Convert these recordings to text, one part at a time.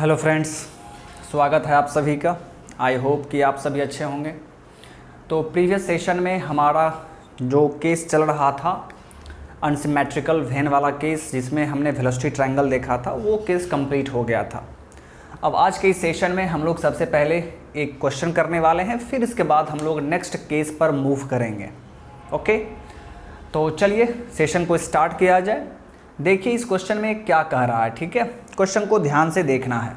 Hello friends, स्वागत है आप सभी का। आई होप कि आप सभी अच्छे होंगे। तो प्रीवियस सेशन में हमारा जो केस चल रहा था अनसिमेट्रिकल वेन वाला केस, जिसमें हमने वेलोसिटी ट्रायंगल देखा था, वो केस कंप्लीट हो गया था। अब आज के इस सेशन में हम लोग सबसे पहले एक क्वेश्चन करने वाले हैं, फिर इसके बाद हम लोग नेक्स्ट केस पर मूव करेंगे। ओके, तो चलिए सेशन को स्टार्ट किया जाए। देखिए इस क्वेश्चन में क्या कह रहा है, ठीक है। क्वेश्चन को ध्यान से देखना है।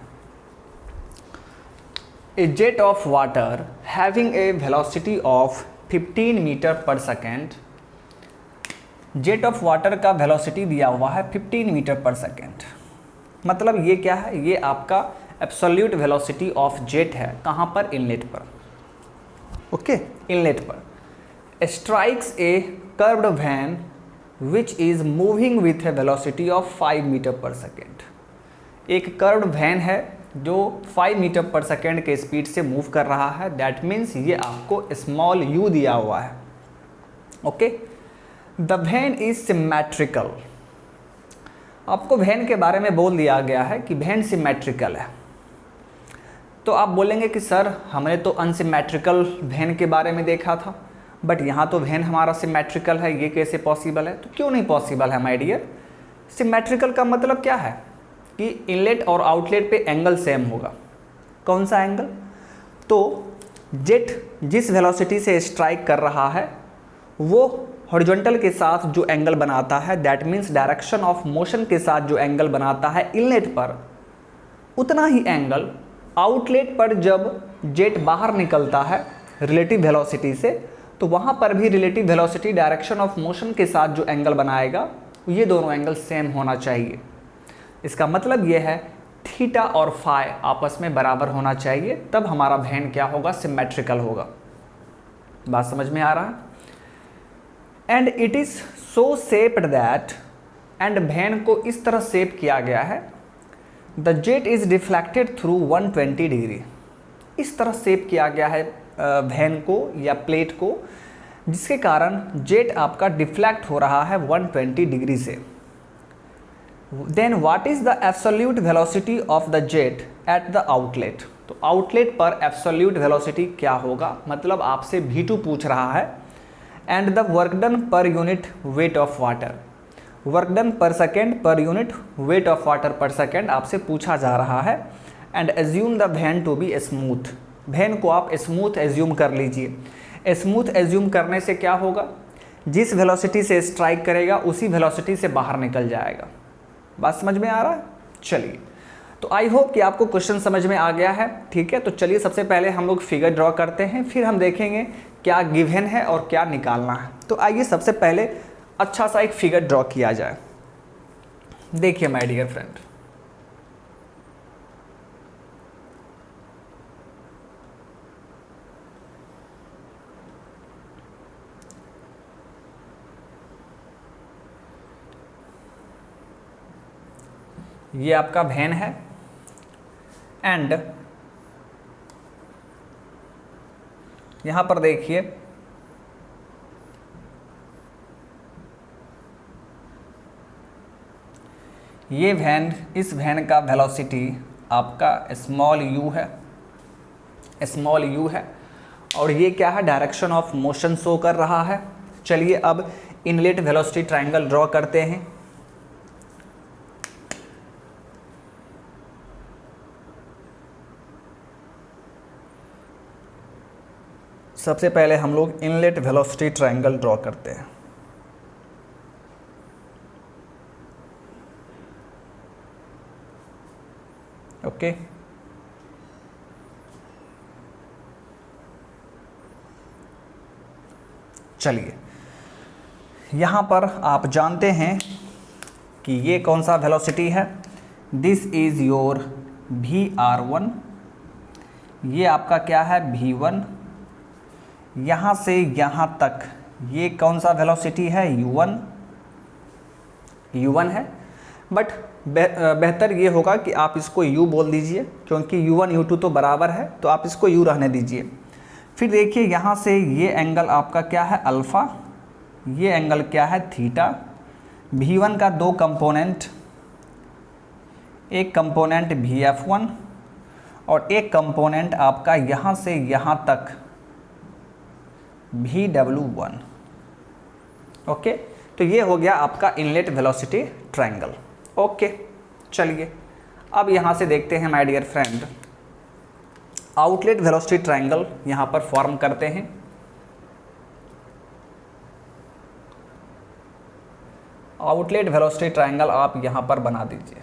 A jet of water having a velocity of 15 metre per second. Jet of water का वेलोसिटी दिया हुआ है 15 मीटर पर सेकेंड। मतलब ये क्या है, ये आपका एब्सोल्यूट वेलोसिटी ऑफ जेट है। कहाँ पर? इनलेट पर। ओके, इनलेट पर। Strikes a curved vane which is moving with a velocity of 5 metre per second. एक कर्व्ड वैन है जो 5 मीटर पर सेकेंड के स्पीड से मूव कर रहा है। दैट मीन्स ये आपको स्मॉल u दिया हुआ है। Okay, the vane is symmetrical. आपको वैन के बारे में बोल दिया गया है कि वैन सिमेट्रिकल है। तो आप बोलेंगे कि सर हमने तो अनसिमेट्रिकल वैन के बारे में देखा था, बट यहाँ तो वैन हमारा सिमेट्रिकल है, ये कैसे पॉसिबल है? तो क्यों नहीं पॉसिबल है माय डियर? सिमेट्रिकल का मतलब क्या है कि इनलेट और आउटलेट पे एंगल सेम होगा। कौन सा एंगल? तो जेट जिस वेलोसिटी से स्ट्राइक कर रहा है वो हॉरिजॉन्टल के साथ जो एंगल बनाता है, that means direction of motion के साथ जो एंगल बनाता है इनलेट पर, उतना ही एंगल आउटलेट पर जब जेट बाहर निकलता है रिलेटिव वेलोसिटी से, तो वहाँ पर भी relative velocity direction of motion के साथ जो एंगल बनाएगा, ये दोनों एंगल सेम होना चाहिए। इसका मतलब ये है थीटा और फाई आपस में बराबर होना चाहिए, तब हमारा वैन क्या होगा? सिमेट्रिकल होगा। बात समझ में आ रहा है? And it is so shaped that, and vane को इस तरह शेप किया गया है, the jet is reflected through 120 degree. इस तरह शेप किया गया है वैन को या प्लेट को, जिसके कारण जेट आपका डिफ्लेक्ट हो रहा है 120 डिग्री से। Then what is the absolute velocity of the jet at the outlet? तो आउटलेट पर एब्सोल्यूट वेलोसिटी क्या होगा? मतलब आपसे V2 पूछ रहा है। And the work done per unit weight of water. Work done per second per unit weight of water per second आपसे पूछा जा रहा है। And assume the vane to be smooth. Vane को आप स्मूथ एज्यूम कर लीजिए। स्मूथ एज्यूम करने से क्या होगा? जिस वेलोसिटी से स्ट्राइक करेगा उसी वेलोसिटी से बाहर निकल जाएगा। बात समझ में आ रहा है? चलिए, तो आई होप कि आपको क्वेश्चन समझ में आ गया है। ठीक है, तो चलिए सबसे पहले हम लोग फिगर ड्रॉ करते हैं, फिर हम देखेंगे क्या गिवन है और क्या निकालना है। तो आइए सबसे पहले अच्छा सा एक फिगर ड्रॉ किया जाए। देखिए माय डियर फ्रेंड, ये आपका वैन है एंड यहां पर देखिए ये वैन, इस वैन का वेलोसिटी आपका स्मॉल u है, स्मॉल u है, और ये क्या है? डायरेक्शन ऑफ मोशन शो कर रहा है। चलिए अब इनलेट वेलोसिटी ट्रायंगल ड्रॉ करते हैं। सबसे पहले हम लोग इनलेट वेलोसिटी ट्रायंगल ड्रॉ करते हैं। ओके, चलिए यहाँ पर आप जानते हैं कि ये कौन सा वेलोसिटी है? दिस इज योर VR1, ये आपका क्या है? V1। यहाँ से यहाँ तक ये कौन सा वेलोसिटी है? U1, U1 है। बट बेहतर ये होगा कि आप इसको U बोल दीजिए, क्योंकि U1 U2 तो बराबर है, तो आप इसको U रहने दीजिए। फिर देखिए यहाँ से ये एंगल आपका क्या है? अल्फ़ा, ये एंगल क्या है? थीटा। V1 का दो कंपोनेंट, एक कंपोनेंट Vf1 और एक कंपोनेंट आपका यहाँ से यहाँ तक Vw1। ओके, तो ये हो गया आपका इनलेट वेलोसिटी ट्रायंगल। ओके, चलिए अब यहाँ से देखते हैं my dear friend, outlet velocity triangle यहाँ पर फॉर्म करते हैं। आउटलेट वेलोसिटी ट्रायंगल आप यहाँ पर बना दीजिए।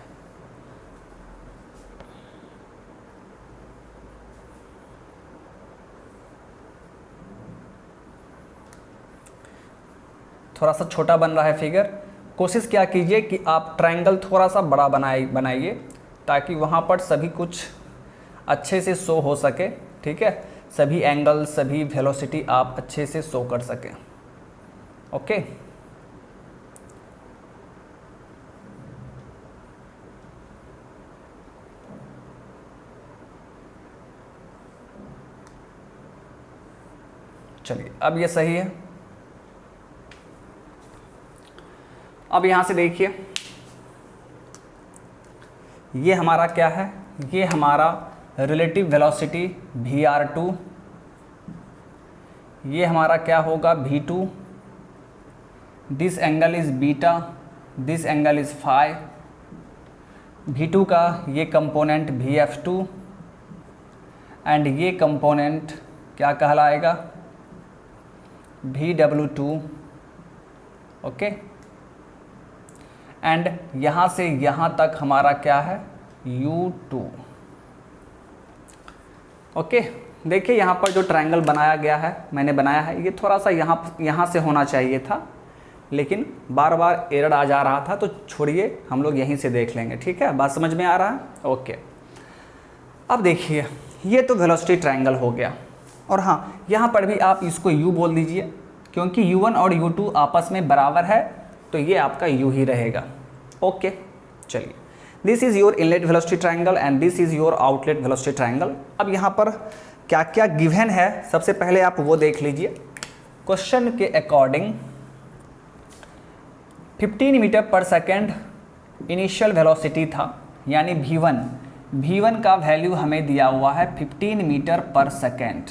थोड़ा सा छोटा बन रहा है फिगर, कोशिश क्या कीजिए कि आप ट्रायंगल थोड़ा सा बड़ा बनाइए ताकि वहाँ पर सभी कुछ अच्छे से शो हो सके। ठीक है, सभी एंगल सभी वेलोसिटी आप अच्छे से शो कर सकें। ओके, चलिए अब ये सही है। अब यहाँ से देखिए, ये हमारा क्या है, ये हमारा रिलेटिव वेलोसिटी Vr2, ये हमारा क्या होगा V2, this angle is beta, this angle is phi, V2 का ये कंपोनेंट Vf2 एंड ये कंपोनेंट क्या कहलाएगा, Vw2। ओके, एंड यहाँ से यहाँ तक हमारा क्या है, U2। ओके, देखिए यहाँ पर जो ट्रायंगल बनाया गया है, मैंने बनाया है, ये थोड़ा सा यहाँ से होना चाहिए था, लेकिन बार बार एरर आ जा रहा था, तो छोड़िए हम लोग यहीं से देख लेंगे। ठीक है, बात समझ में आ रहा है। ओके, अब देखिए ये तो वेलोसिटी ट्रायंगल हो गया, और हाँ यहाँ पर भी आप इसको U बोल दीजिए, क्योंकि U1 और U2 आपस में बराबर है, तो ये आपका U ही रहेगा। ओके, चलिए, this is your inlet velocity triangle and this is your outlet velocity triangle. अब यहाँ पर क्या क्या गिवन है, सबसे पहले आप वो देख लीजिए। क्वेश्चन के according 15 metre per second initial velocity था, यानी V1 का वैल्यू हमें दिया हुआ है 15 metre per second,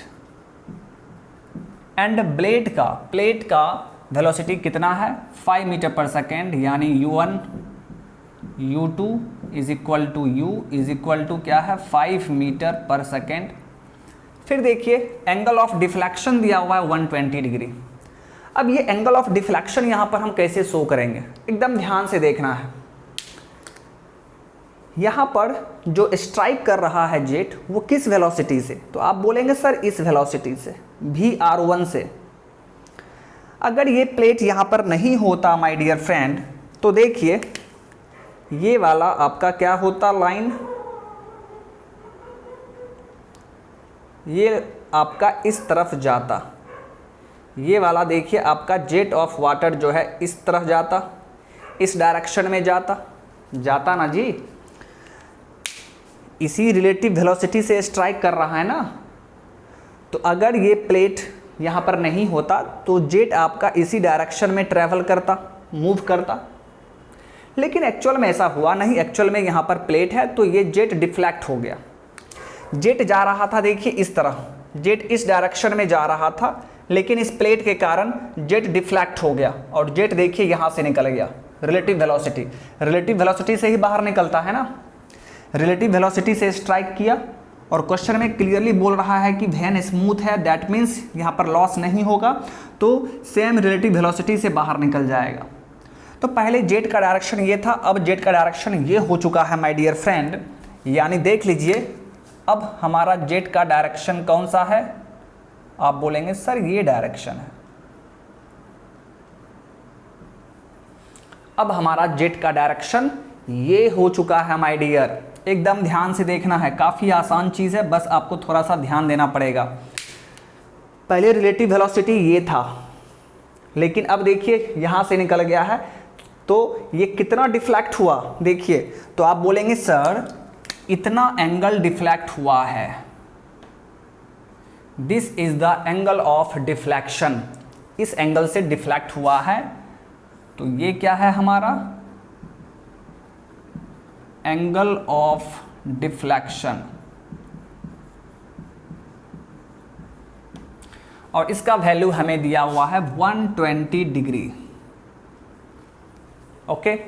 and plate का वेलोसिटी कितना है, 5 मीटर पर सेकेंड, यानी U1 U2 is equal to U is equal to क्या है, 5 मीटर पर सेकेंड। फिर देखिए एंगल ऑफ डिफ्लेक्शन दिया हुआ है 120 डिग्री। अब ये एंगल ऑफ डिफ्लेक्शन यहाँ पर हम कैसे शो करेंगे, एकदम ध्यान से देखना है। यहाँ पर जो स्ट्राइक कर रहा है जेट, वो किस वेलोसिटी से, तो आप बोलेंगे सर इस वेलोसिटी से, Vr1 से। अगर ये प्लेट यहाँ पर नहीं होता माय डियर फ्रेंड, तो देखिए ये वाला आपका क्या होता, लाइन, ये आपका इस तरफ जाता, ये वाला देखिए आपका जेट ऑफ वाटर जो है इस तरफ जाता, इस डायरेक्शन में जाता ना जी, इसी रिलेटिव वेलोसिटी से स्ट्राइक कर रहा है ना। तो अगर ये प्लेट यहाँ पर नहीं होता तो जेट आपका इसी डायरेक्शन में ट्रैवल करता, मूव करता, लेकिन एक्चुअल में ऐसा हुआ नहीं। एक्चुअल में यहाँ पर प्लेट है तो ये जेट डिफ्लेक्ट हो गया। जेट जा रहा था देखिए इस तरह, जेट इस डायरेक्शन में जा रहा था, लेकिन इस प्लेट के कारण जेट डिफ्लेक्ट हो गया और जेट देखिए यहाँ से निकल गया। रिलेटिव वेलोसिटी से ही बाहर निकलता है ना, रिलेटिव वेलोसिटी से स्ट्राइक किया, और क्वेश्चन में क्लियरली बोल रहा है कि वैन स्मूथ है, दैट मीन्स यहाँ पर लॉस नहीं होगा, तो सेम रिलेटिव वेलोसिटी से बाहर निकल जाएगा। तो पहले जेट का डायरेक्शन ये था, अब जेट का डायरेक्शन ये हो चुका है माय डियर फ्रेंड, यानी देख लीजिए अब हमारा जेट का डायरेक्शन कौन सा है, आप बोलेंगे सर ये डायरेक्शन है। अब हमारा जेट का डायरेक्शन ये हो चुका है माय डियर, एकदम ध्यान से देखना है, काफ़ी आसान चीज़ है, बस आपको थोड़ा सा ध्यान देना पड़ेगा। पहले रिलेटिव वेलोसिटी ये था, लेकिन अब देखिए यहाँ से निकल गया है, तो ये कितना डिफ्लेक्ट हुआ देखिए, तो आप बोलेंगे सर इतना एंगल डिफ्लेक्ट हुआ है, this is the angle of deflection, इस एंगल से डिफ्लेक्ट हुआ है। तो ये क्या है हमारा, एंगल ऑफ डिफ्लेक्शन, और इसका वैल्यू हमें दिया हुआ है 120 डिग्री। ओके,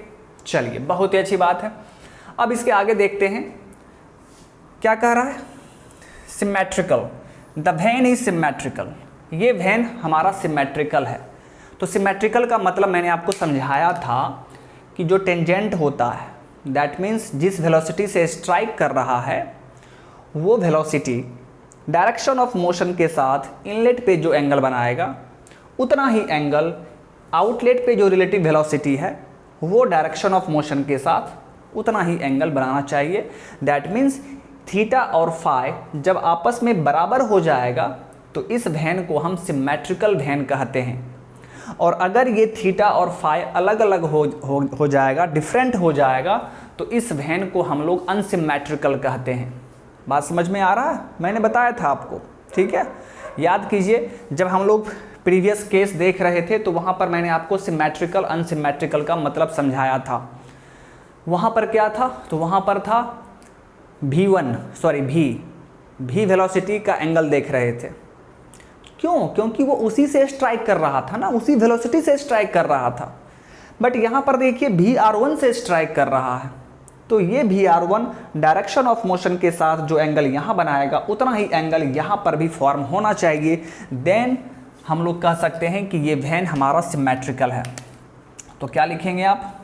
चलिए बहुत ही अच्छी बात है। अब इसके आगे देखते हैं क्या कह रहा है, symmetrical, the vane is symmetrical, ये वेन हमारा सिमेट्रिकल है। तो सिमेट्रिकल का मतलब मैंने आपको समझाया था कि जो टेंजेंट होता है, दैट मीन्स जिस वेलोसिटी से स्ट्राइक कर रहा है वो वेलोसिटी डायरेक्शन ऑफ मोशन के साथ इनलेट पे जो एंगल बनाएगा उतना ही एंगल आउटलेट पे जो रिलेटिव वेलोसिटी है वो डायरेक्शन ऑफ मोशन के साथ उतना ही एंगल बनाना चाहिए। दैट मीन्स थीटा और फाई जब आपस में बराबर हो जाएगा तो इस वेन को हम सिमेट्रिकल वेन कहते हैं, और अगर ये थीटा और फाई अलग अलग हो जाएगा, डिफरेंट हो जाएगा, तो इस वेन को हम लोग अनसिमेट्रिकल कहते हैं। बात समझ में आ रहा है? मैंने बताया था आपको, ठीक है। याद कीजिए जब हम लोग प्रीवियस केस देख रहे थे तो वहाँ पर मैंने आपको सिमेट्रिकल अनसिमेट्रिकल का मतलब समझाया था। वहाँ पर क्या था, तो वहाँ पर था भी वेलोसिटी का एंगल देख रहे थे। क्यों? क्योंकि वो उसी से स्ट्राइक कर रहा था ना, उसी वेलोसिटी से स्ट्राइक कर रहा था। बट यहाँ पर देखिए VR1 से स्ट्राइक कर रहा है, तो ये VR1 डायरेक्शन ऑफ मोशन के साथ जो एंगल यहाँ बनाएगा उतना ही एंगल यहाँ पर भी फॉर्म होना चाहिए। देन हम लोग कह सकते हैं कि ये वेन हमारा सिमेट्रिकल है। तो क्या लिखेंगे आप,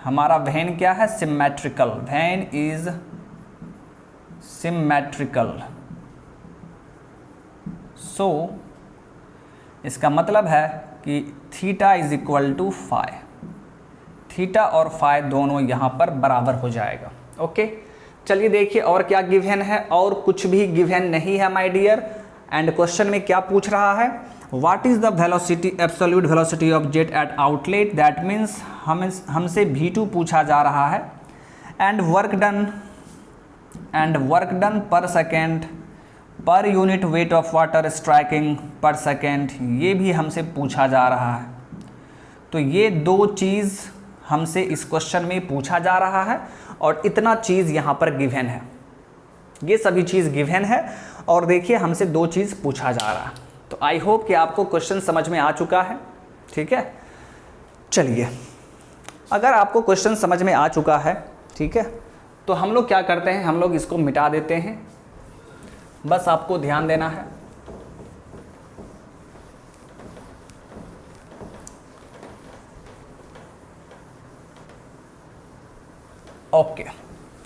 हमारा वेन क्या है, symmetrical, vane is symmetrical. So इसका मतलब है कि theta is equal to phi, theta और फाई दोनों यहाँ पर बराबर हो जाएगा। ओके, चलिए देखिए और क्या गिवन है, और कुछ भी गिवन नहीं है माय डियर। एंड क्वेश्चन में क्या पूछ रहा है, what is the velocity, absolute velocity of jet eight outlet, that means हमसे V2 पूछा जा रहा है। And work done per second per unit weight of water striking पर सेकेंड, ये भी हमसे पूछा जा रहा है। तो ये दो चीज़ हमसे इस क्वेश्चन में पूछा जा रहा है, और इतना चीज़ यहाँ पर गिवन है, ये सभी चीज़ गिवन है, और देखिए हमसे दो चीज़ पूछा जा रहा है। तो आई होप कि आपको क्वेश्चन समझ में आ चुका है, ठीक है। चलिए, अगर आपको क्वेश्चन समझ में आ चुका है, ठीक है, तो हम लोग क्या करते हैं, हम लोग इसको मिटा देते हैं। बस आपको ध्यान देना है। ओके,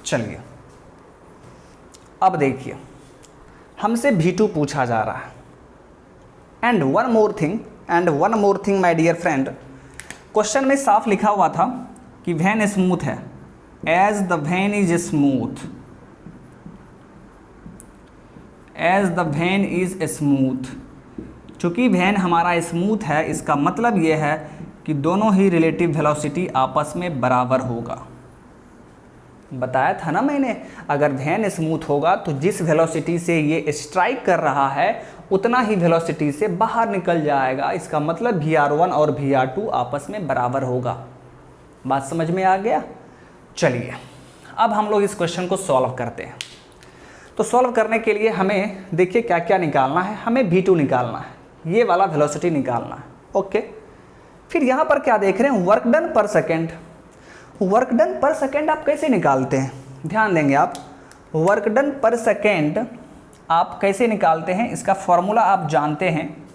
चलिए अब देखिए हमसे V2 पूछा जा रहा है। And one more thing my dear friend, question में साफ लिखा हुआ था कि वेन स्मूथ है, as the vane is smooth, चूँकि वेन हमारा स्मूथ है, इसका मतलब ये है कि दोनों ही रिलेटिव वेलोसिटी आपस में बराबर होगा। बताया था ना मैंने, अगर वेन स्मूथ होगा तो जिस वेलोसिटी से ये स्ट्राइक कर रहा है उतना ही वेलोसिटी से बाहर निकल जाएगा। इसका मतलब VR1 और VR2 आपस में बराबर होगा। बात समझ में आ गया? चलिए अब हम लोग इस क्वेश्चन को सॉल्व करते हैं। तो सॉल्व करने के लिए हमें देखिए क्या क्या निकालना है, हमें V2 निकालना है, ये वाला वेलोसिटी निकालना है। ओके, फिर यहाँ पर क्या देख रहे हैं, work done per second. Work done per second आप कैसे निकालते हैं, ध्यान देंगे आप। वर्क डन पर सेकेंड आप कैसे निकालते हैं, इसका फॉर्मूला आप जानते हैं।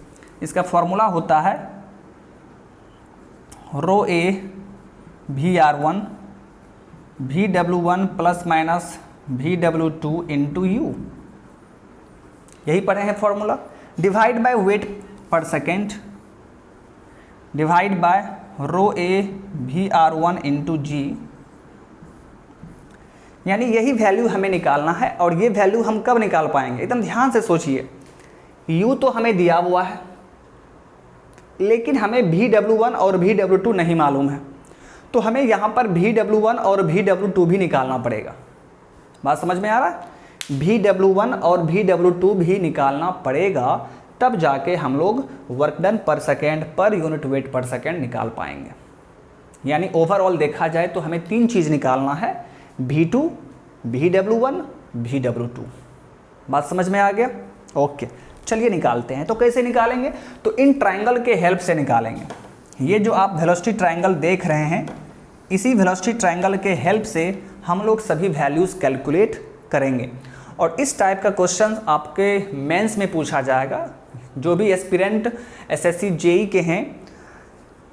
इसका फॉर्मूला होता है rho a VR1 VW1 plus minus VW2 into u, यही पढ़े हैं formula. Divide by weight per second divide by rho a VR1 into g, यानी यही वैल्यू हमें निकालना है। और ये वैल्यू हम कब निकाल पाएंगे, एकदम ध्यान से सोचिए। U तो हमें दिया हुआ है, लेकिन हमें VW1 और VW2 नहीं मालूम है, तो हमें यहाँ पर VW1 और VW2 भी निकालना पड़ेगा। बात समझ में आ रहा है? VW1 और VW2 भी निकालना पड़ेगा, तब जाके हम लोग work done per second per unit wait per second निकाल पाएंगे। यानी ओवरऑल देखा जाए तो हमें 3 चीज़ निकालना है, V2, VW1, VW2। बात समझ में आ गया? ओके, चलिए निकालते हैं। तो कैसे निकालेंगे? तो इन ट्रायंगल के हेल्प से निकालेंगे। ये जो आप वेलोसिटी ट्रायंगल देख रहे हैं, इसी वेलोसिटी ट्रायंगल के हेल्प से हम लोग सभी वैल्यूज़ कैलकुलेट करेंगे। और इस टाइप का क्वेश्चन आपके मेंस में पूछा जाएगा। जो भी एस्पिरेंट SSC JEE के हैं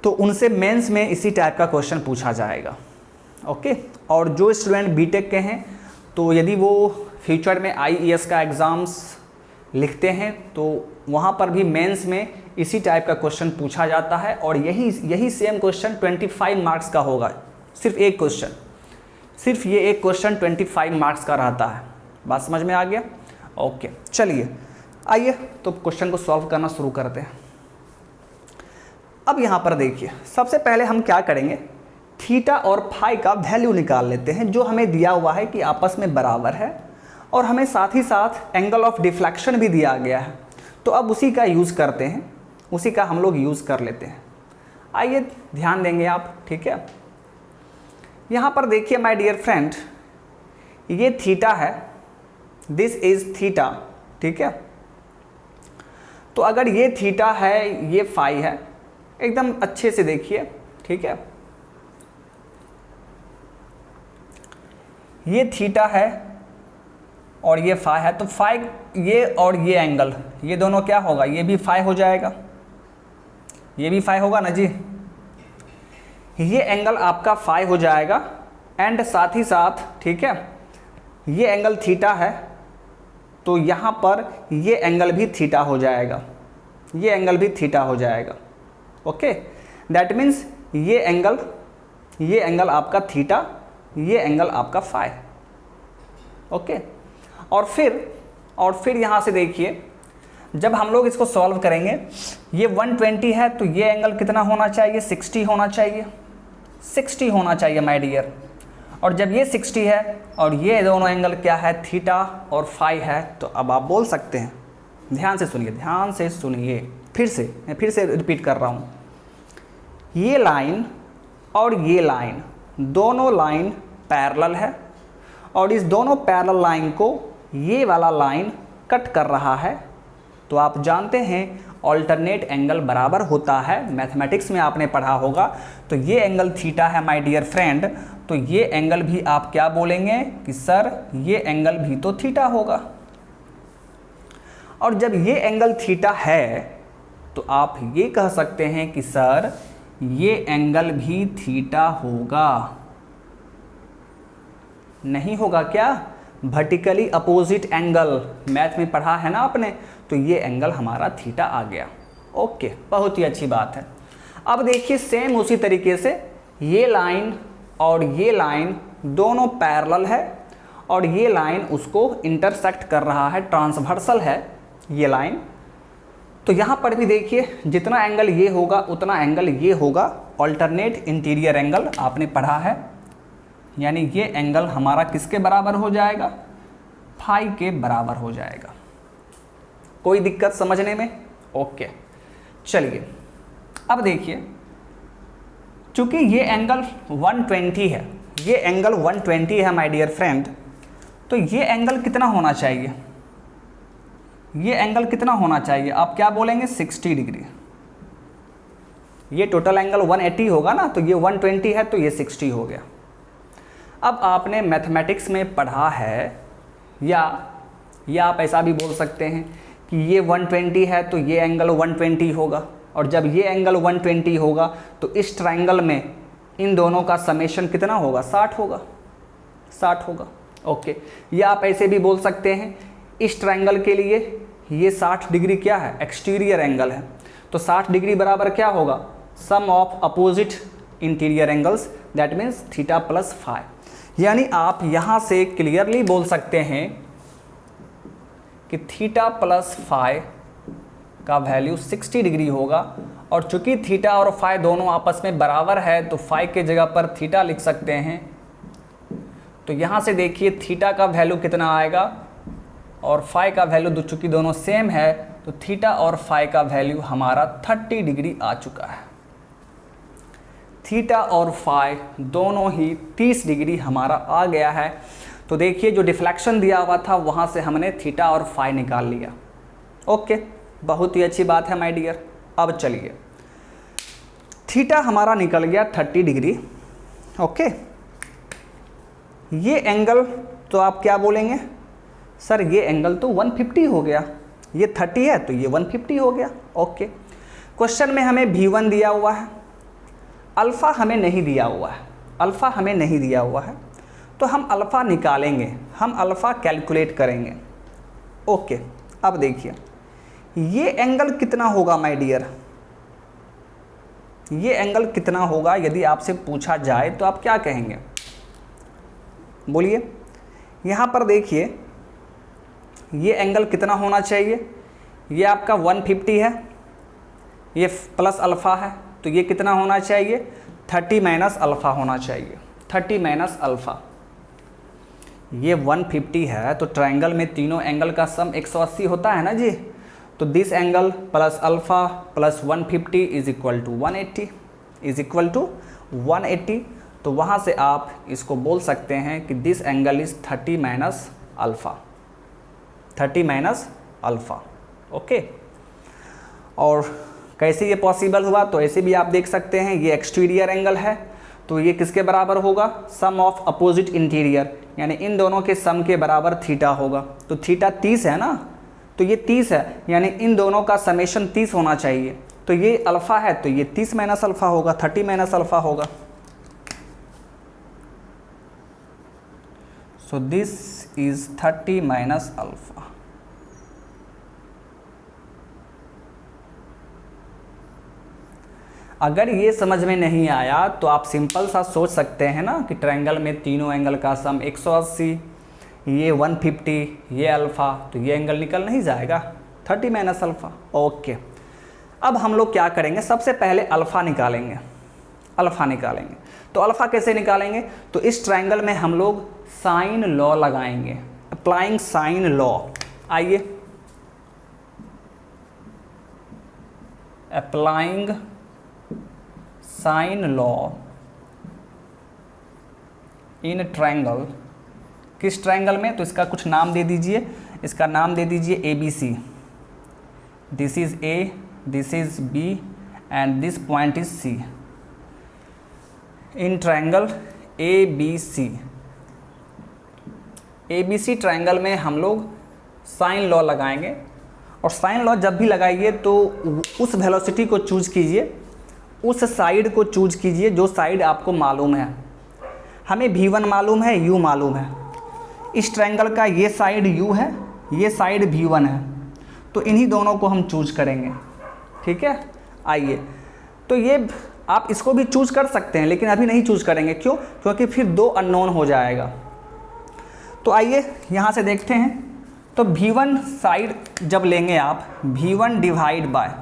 तो उनसे मेंस में इसी टाइप का क्वेश्चन पूछा जाएगा। ओके, और जो स्टूडेंट बीटेक के हैं तो यदि वो फ्यूचर में IAS का एग्ज़ाम्स लिखते हैं तो वहाँ पर भी मेंस में इसी टाइप का क्वेश्चन पूछा जाता है। और यही सेम क्वेश्चन 25 मार्क्स का होगा। सिर्फ एक क्वेश्चन, सिर्फ ये एक क्वेश्चन 25 मार्क्स का रहता है। बात समझ में आ गया? ओके, चलिए आइए तो क्वेश्चन को सॉल्व करना शुरू करते हैं। अब यहाँ पर देखिए, सबसे पहले हम क्या करेंगे, थीटा और फाई का वैल्यू निकाल लेते हैं जो हमें दिया हुआ है कि आपस में बराबर है, और हमें साथ ही साथ एंगल ऑफ डिफ्लेक्शन भी दिया गया है। तो अब उसी का यूज़ करते हैं, उसी का हम लोग यूज़ कर लेते हैं। आइए ध्यान देंगे आप, ठीक है। यहाँ पर देखिए माय डियर फ्रेंड, ये थीटा है, दिस इज थीटा, ठीक है। तो अगर ये थीटा है, ये फाई है, एकदम अच्छे से देखिए, ठीक है। ये थीटा है और ये फाई है, तो फाई ये और ये एंगल, ये दोनों क्या होगा, ये भी फाई हो जाएगा, ये भी फाई होगा ना जी। ये एंगल आपका फाई हो जाएगा एंड साथ ही साथ, ठीक है, ये एंगल थीटा है तो यहाँ पर ये एंगल भी थीटा हो जाएगा, ये एंगल भी थीटा हो जाएगा। ओके, दैट मीन्स ये एंगल आपका थीटा, ये एंगल आपका फाई। ओके, और फिर यहाँ से देखिए, जब हम लोग इसको सॉल्व करेंगे, ये 120 है तो ये एंगल कितना होना चाहिए, 60 होना चाहिए, 60 होना चाहिए माय डियर। और जब ये 60 है और ये दोनों एंगल क्या है, थीटा और फाई है, तो अब आप बोल सकते हैं, ध्यान से सुनिए, ध्यान से सुनिए, मैं फिर से रिपीट कर रहा हूँ, ये लाइन और ये लाइन, दोनों लाइन पैरेलल है, और इस दोनों पैरेलल लाइन को ये वाला लाइन कट कर रहा है। तो आप जानते हैं ऑल्टरनेट एंगल बराबर होता है, मैथमेटिक्स में आपने पढ़ा होगा। तो ये एंगल थीटा है माय डियर फ्रेंड, तो ये एंगल भी आप क्या बोलेंगे कि सर ये एंगल भी तो थीटा होगा। और जब ये एंगल थीटा है तो आप ये कह सकते हैं कि सर ये एंगल भी थीटा होगा, नहीं होगा क्या, वर्टिकली अपोजिट एंगल, मैथ में पढ़ा है ना आपने, तो ये एंगल हमारा थीटा आ गया। ओके, बहुत ही अच्छी बात है। अब देखिए सेम उसी तरीके से ये लाइन और ये लाइन दोनों पैरेलल है, और ये लाइन उसको इंटरसेक्ट कर रहा है, ट्रांसवर्सल है ये लाइन। तो यहाँ पर भी देखिए, जितना एंगल ये होगा उतना एंगल ये होगा, ऑल्टरनेट इंटीरियर एंगल आपने पढ़ा है, यानी ये एंगल हमारा किसके बराबर हो जाएगा, फाई के बराबर हो जाएगा। कोई दिक्कत समझने में? ओके, चलिए अब देखिए, चूंकि ये एंगल 120 है, ये एंगल 120 है माय डियर फ्रेंड, तो ये एंगल कितना होना चाहिए, ये एंगल कितना होना चाहिए, आप क्या बोलेंगे, 60 डिग्री। ये टोटल एंगल 180 होगा ना, तो ये 120 है तो ये 60 हो गया। अब आपने मैथमेटिक्स में पढ़ा है, या आप ऐसा भी बोल सकते हैं कि ये 120 है तो ये एंगल 120 होगा, और जब ये एंगल 120 होगा तो इस ट्रायंगल में इन दोनों का समेशन कितना होगा, 60 होगा, 60 होगा। ओके, या आप ऐसे भी बोल सकते हैं, इस ट्रायंगल के लिए ये 60 डिग्री क्या है, एक्सटीरियर एंगल है, तो 60 डिग्री बराबर क्या होगा, sum of opposite interior angles, that means theta plus phi. यानी आप यहाँ से क्लियरली बोल सकते हैं कि थीटा प्लस फाई का वैल्यू 60 डिग्री होगा, और चूंकि थीटा और फाई दोनों आपस में बराबर है तो फाई के जगह पर थीटा लिख सकते हैं। तो यहाँ से देखिए थीटा का वैल्यू कितना आएगा और फाई का वैल्यू, चूंकि दोनों सेम है तो थीटा और फाई का वैल्यू हमारा 30 डिग्री आ चुका है। थीटा और फाई दोनों ही 30 डिग्री हमारा आ गया है। तो देखिए जो डिफ्लेक्शन दिया हुआ था वहाँ से हमने थीटा और फाई निकाल लिया। ओके, बहुत ही अच्छी बात है माय डियर। अब चलिए, थीटा हमारा निकल गया 30 डिग्री। ओके, ये एंगल तो आप क्या बोलेंगे, सर ये एंगल तो 150 हो गया, ये 30 है तो ये 150 हो गया। ओके, क्वेश्चन में हमें V1 दिया हुआ है, अल्फ़ा हमें नहीं दिया हुआ है, अल्फ़ा हमें नहीं दिया हुआ है, तो हम अल्फ़ा निकालेंगे, हम अल्फ़ा कैलकुलेट करेंगे। ओके, अब देखिए ये एंगल कितना होगा माय डियर, ये एंगल कितना होगा यदि आपसे पूछा जाए तो आप क्या कहेंगे, बोलिए। यहाँ पर देखिए ये एंगल कितना होना चाहिए, ये आपका 150 है, ये प्लस अल्फ़ा है, तो ये कितना होना चाहिए, 30 माइनस अल्फ़ा होना चाहिए, 30 माइनस अल्फ़ा। ये 150 है तो ट्रायंगल में तीनों एंगल का सम 180 होता है ना जी। तो this angle plus alpha plus 150 is equal to 180, is equal to 180। तो वहाँ से आप इसको बोल सकते हैं कि this angle is 30 minus alpha, 30 minus alpha. Okay, और कैसे ये पॉसिबल हुआ, तो ऐसे भी आप देख सकते हैं, ये एक्सटीरियर एंगल है तो ये किसके बराबर होगा, सम ऑफ अपोजिट इंटीरियर, यानी इन दोनों के सम के बराबर थीटा होगा। तो थीटा 30 है ना, तो ये 30 है, यानी इन दोनों का समेशन 30 होना चाहिए। तो ये अल्फ़ा है तो ये 30 माइनस अल्फ़ा होगा, 30 माइनस अल्फ़ा होगा। So this is 30 minus alpha. अगर ये समझ में नहीं आया तो आप सिंपल सा सोच सकते हैं ना कि ट्रायंगल में तीनों एंगल का सम 180, ये 150, ये अल्फ़ा, तो ये एंगल निकल नहीं जाएगा, 30 माइनस अल्फ़ा। ओके, अब हम लोग क्या करेंगे, सबसे पहले अल्फ़ा निकालेंगे, अल्फ़ा निकालेंगे। तो अल्फ़ा कैसे निकालेंगे, तो इस ट्रायंगल में हम लोग साइन लॉ लगाएंगे, अप्लाइंग साइन लॉ। आइए, applying sine law in triangle, किस ट्रायंगल में, तो इसका कुछ नाम दे दीजिए, इसका नाम दे दीजिए ABC। This is A, this is B and this point is C। In triangle ABC, ABC triangle में हम लोग साइन लॉ लगाएंगे। और साइन लॉ जब भी लगाइए तो उस वेलोसिटी को चूज कीजिए, उस साइड को चूज कीजिए जो साइड आपको मालूम है। हमें V1 मालूम है, U मालूम है, इस ट्रायंगल का ये साइड U है, ये साइड V1 है, तो इन्हीं दोनों को हम चूज करेंगे। ठीक है, आइए, तो ये आप इसको भी चूज कर सकते हैं लेकिन अभी नहीं चूज करेंगे, क्यों, क्योंकि फिर 2 अननोन हो जाएगा। तो आइए यहाँ से देखते हैं। तो V1 साइड जब लेंगे आप, V1 डिवाइड बाय,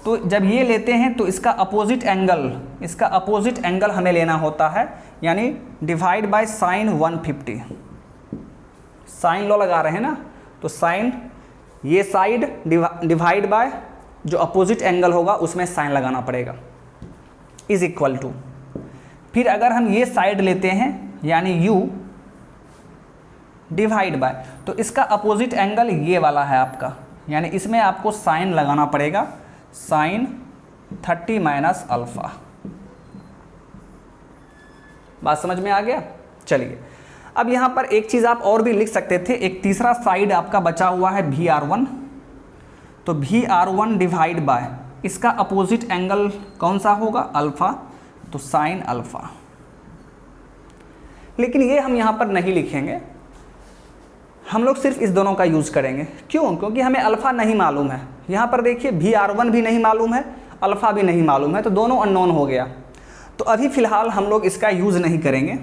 तो जब ये लेते हैं तो इसका अपोजिट एंगल, इसका अपोजिट एंगल हमें लेना होता है, यानी divide by sine 150। Sine law लगा रहे हैं ना, तो साइन, ये साइड डिवाइड बाय जो अपोजिट एंगल होगा उसमें साइन लगाना पड़ेगा, इज इक्वल टू। फिर अगर हम ये साइड लेते हैं यानी U डिवाइड बाय, तो इसका अपोजिट एंगल ये वाला है आपका, यानी इसमें आपको साइन लगाना पड़ेगा, साइन 30 माइनस अल्फ़ा। बात समझ में आ गया। चलिए, अब यहाँ पर एक चीज़ आप और भी लिख सकते थे, एक तीसरा साइड आपका बचा हुआ है VR1, तो VR1 डिवाइड बाय, इसका अपोजिट एंगल कौन सा होगा, अल्फ़ा, तो साइन अल्फ़ा। लेकिन ये हम यहाँ पर नहीं लिखेंगे, हम लोग सिर्फ इस दोनों का यूज़ करेंगे। क्यों, क्योंकि हमें अल्फ़ा नहीं मालूम है। यहाँ पर देखिए VR1 भी नहीं मालूम है, अल्फ़ा भी नहीं मालूम है, तो दोनों अननोन हो गया। तो अभी फ़िलहाल हम लोग इसका यूज़ नहीं करेंगे,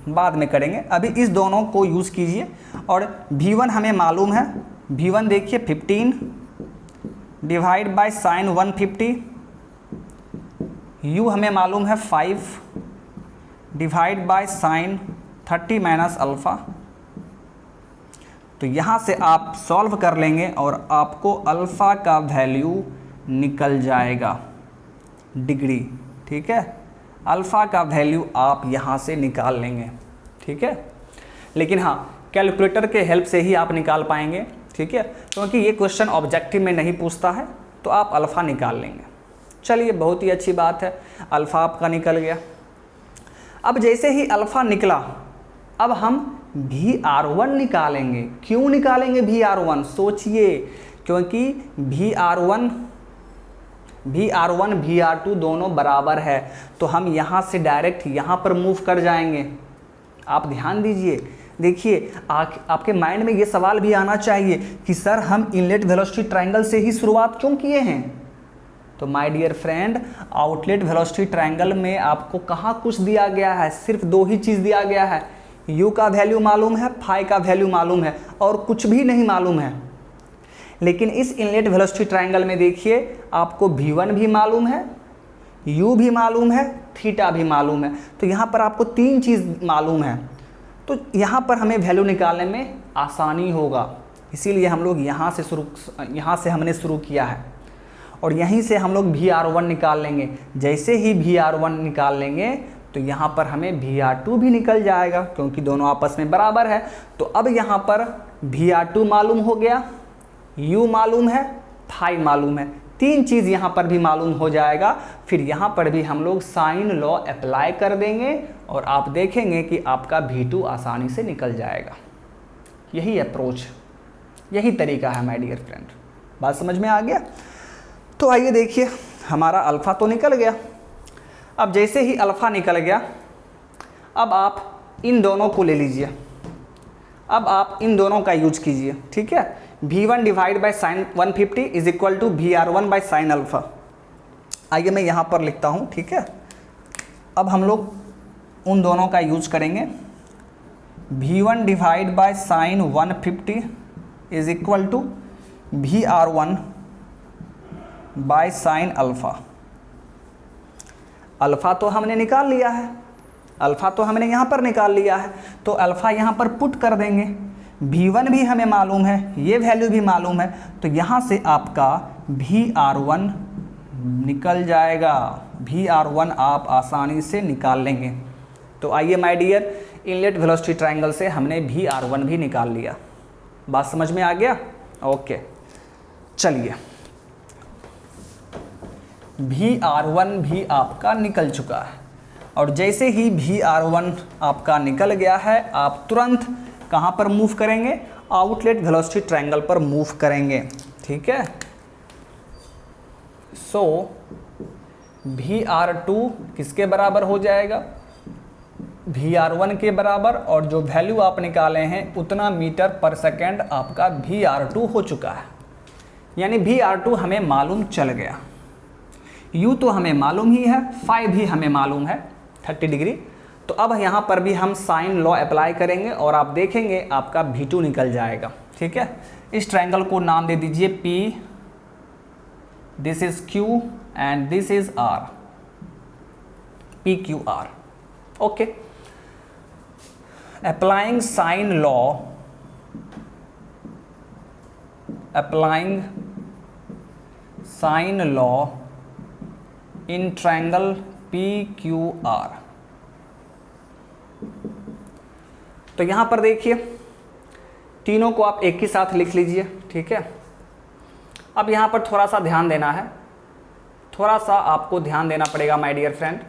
बाद में करेंगे। अभी इस दोनों को यूज़ कीजिए। और V1 हमें मालूम है, V1 देखिए 15 डिवाइड बाय साइन 150, U हमें मालूम है 5 divide by sign 30 minus alpha. तो यहाँ से आप सॉल्व कर लेंगे और आपको अल्फ़ा का वैल्यू निकल जाएगा डिग्री। ठीक है, अल्फ़ा का वैल्यू आप यहाँ से निकाल लेंगे, ठीक है। लेकिन हाँ, कैलकुलेटर के हेल्प से ही आप निकाल पाएंगे, ठीक है, क्योंकि ये क्वेश्चन ऑब्जेक्टिव में नहीं पूछता है, तो आप अल्फ़ा निकाल लेंगे। चलिए, बहुत ही अच्छी बात है, अल्फ़ा आपका निकल गया। अब जैसे ही अल्फ़ा निकला, अब हम VR1 निकालेंगे। क्यों निकालेंगे VR1? सोचिए, क्योंकि VR1 VR2 दोनों बराबर है, तो हम यहाँ से डायरेक्ट यहाँ पर मूव कर जाएंगे। आप ध्यान दीजिए, देखिए आपके माइंड में ये सवाल भी आना चाहिए कि सर हम इनलेट वेलोसिटी ट्रायंगल से ही शुरुआत क्यों किए हैं? तो my dear friend, outlet velocity triangle में आपको कहाँ कुछ दिया गया है, सिर्फ दो ही चीज़ दिया गया है, u का वैल्यू मालूम है, फाई का वैल्यू मालूम है, और कुछ भी नहीं मालूम है। लेकिन इस इनलेट वेलोसिटी ट्रायंगल में देखिए, आपको v1 भी मालूम है, u भी मालूम है, थीटा भी मालूम है, तो यहाँ पर आपको तीन चीज़ मालूम है, तो यहाँ पर हमें वैल्यू निकालने में आसानी होगा। इसीलिए हम लोग यहाँ से हमने शुरू किया है, और यहीं से हम लोग VR1 निकाल लेंगे। जैसे ही VR1 निकाल लेंगे तो यहाँ पर हमें VR2 भी निकल जाएगा, क्योंकि दोनों आपस में बराबर है। तो अब यहाँ पर VR2 मालूम हो गया, U मालूम है, फाई मालूम है, तीन चीज़ यहाँ पर भी मालूम हो जाएगा। फिर यहाँ पर भी हम लोग साइन लॉ अप्लाई कर देंगे और आप देखेंगे कि आपका V2 आसानी से निकल जाएगा। यही अप्रोच, यही तरीका है माय डियर फ्रेंड। बात समझ में आ गया? तो आइए देखिए, हमारा अल्फ़ा तो निकल गया। अब जैसे ही अल्फ़ा निकल गया, अब आप इन दोनों को ले लीजिए, अब आप इन दोनों का यूज कीजिए, ठीक है। V1 divide by sine 150 is equal to VR1 by sine alpha. आइए मैं यहाँ पर लिखता हूँ, ठीक है। अब हम लोग उन दोनों का यूज करेंगे। V1 divide by sine 150 is equal to VR1 by sine alpha. Alpha तो हमने निकाल लिया है, अल्फ़ा तो हमने यहाँ पर निकाल लिया है, तो अल्फ़ा यहाँ पर पुट कर देंगे। V1 भी हमें मालूम है, ये वैल्यू भी मालूम है, तो यहाँ से आपका VR1 निकल जाएगा। VR1 आप आसानी से निकाल लेंगे। तो आइए my dear, inlet velocity triangle से हमने VR1 भी निकाल लिया। बात समझ में आ गया? ओके, चलिए, VR1 भी आपका निकल चुका है, और जैसे ही VR1 आपका निकल गया है, आप तुरंत कहाँ पर मूव करेंगे? आउटलेट वेलोसिटी ट्रायंगल पर मूव करेंगे, ठीक है। सो VR2 किसके बराबर हो जाएगा? VR1 के बराबर, और जो वैल्यू आप निकाले हैं उतना मीटर पर सेकेंड आपका VR2 हो चुका है। यानी VR2 हमें मालूम चल गया। U तो हमें मालूम ही है, फाई भी हमें मालूम है 30 डिग्री। तो अब यहाँ पर भी हम साइन लॉ अप्लाई करेंगे और आप देखेंगे आपका V2 निकल जाएगा, ठीक है। इस ट्रायंगल को नाम दे दीजिए P, this is Q and this is R, PQR। Okay, applying sine law, applying sine law in triangle PQR। तो यहां पर देखिए, तीनों को आप एक ही साथ लिख लीजिए, ठीक है। अब यहां पर थोड़ा सा ध्यान देना है, थोड़ा सा आपको ध्यान देना पड़ेगा माय डियर फ्रेंड।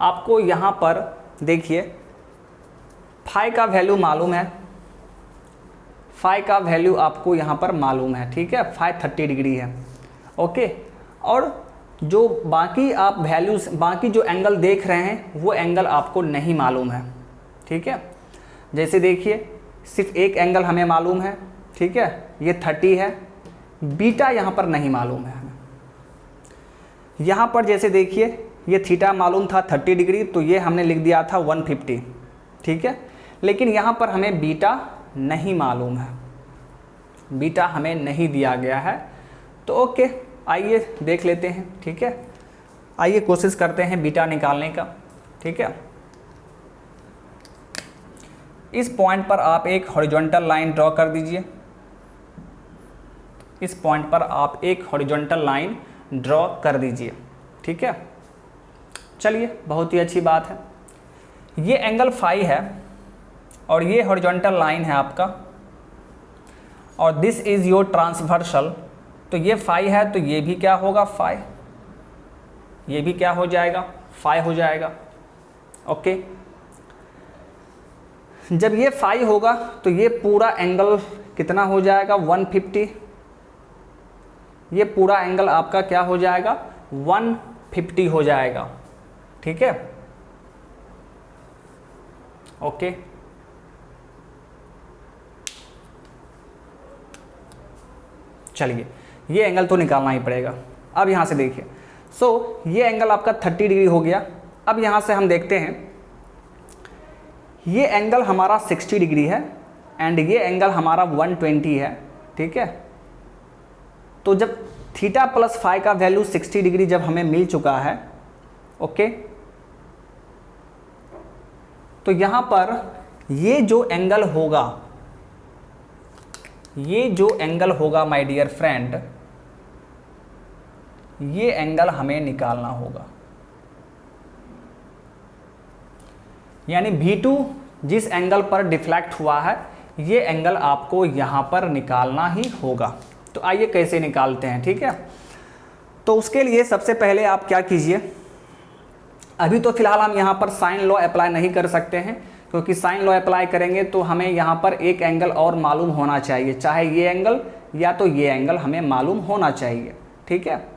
आपको यहां पर देखिए, फाई का वैल्यू मालूम है, फाई का वैल्यू आपको यहां पर मालूम है, ठीक है। फाई 30 डिग्री है, ओके। और जो बाकी आप वैल्यूज, बाकी जो एंगल देख रहे हैं वो एंगल आपको नहीं मालूम है, ठीक है। जैसे देखिए, सिर्फ एक एंगल हमें मालूम है, ठीक है, ये 30 है, बीटा यहाँ पर नहीं मालूम है हमें। यहाँ पर जैसे देखिए, ये थीटा मालूम था 30 डिग्री, तो ये हमने लिख दिया था 150, ठीक है। लेकिन यहाँ पर हमें बीटा नहीं मालूम है, बीटा हमें नहीं दिया गया है। तो ओके, आइए देख लेते हैं, ठीक है। आइए कोशिश करते हैं बीटा निकालने का, ठीक है। इस पॉइंट पर आप एक हॉरिजॉन्टल लाइन ड्रॉ कर दीजिए, इस पॉइंट पर आप एक हॉरिजॉन्टल लाइन ड्रॉ कर दीजिए, ठीक है। चलिए बहुत ही अच्छी बात है। ये एंगल फाई है और ये हॉरिजॉन्टल लाइन है आपका, और दिस इज़ योर ट्रांसवर्सल। तो ये फाई है तो ये भी क्या होगा, फाई, ये भी क्या हो जाएगा, फाई हो जाएगा। ओके, जब ये फाई होगा तो ये पूरा एंगल कितना हो जाएगा, 150। ये पूरा एंगल आपका क्या हो जाएगा, 150 हो जाएगा। ठीक है, ओके। चलिए ये एंगल तो निकालना ही पड़ेगा। अब यहाँ से देखिए, सो ये एंगल आपका 30 डिग्री हो गया। अब यहाँ से हम देखते हैं, ये एंगल हमारा 60 डिग्री है एंड ये एंगल हमारा 120 है। ठीक है, तो जब थीटा प्लस फाई का वैल्यू 60 डिग्री जब हमें मिल चुका है, ओके, तो यहाँ पर ये जो एंगल होगा, ये जो एंगल होगा माय डियर फ्रेंड, ये एंगल हमें निकालना होगा। यानी V2 जिस एंगल पर डिफ्लेक्ट हुआ है, ये एंगल आपको यहाँ पर निकालना ही होगा। तो आइए कैसे निकालते हैं। ठीक है, तो उसके लिए सबसे पहले आप क्या कीजिए, अभी तो फिलहाल हम यहाँ पर साइन लॉ अप्लाई नहीं कर सकते हैं, क्योंकि साइन लॉ अप्लाई करेंगे तो हमें यहाँ पर एक एंगल और मालूम होना चाहिए, चाहे ये एंगल या तो ये एंगल हमें मालूम होना चाहिए। ठीक है,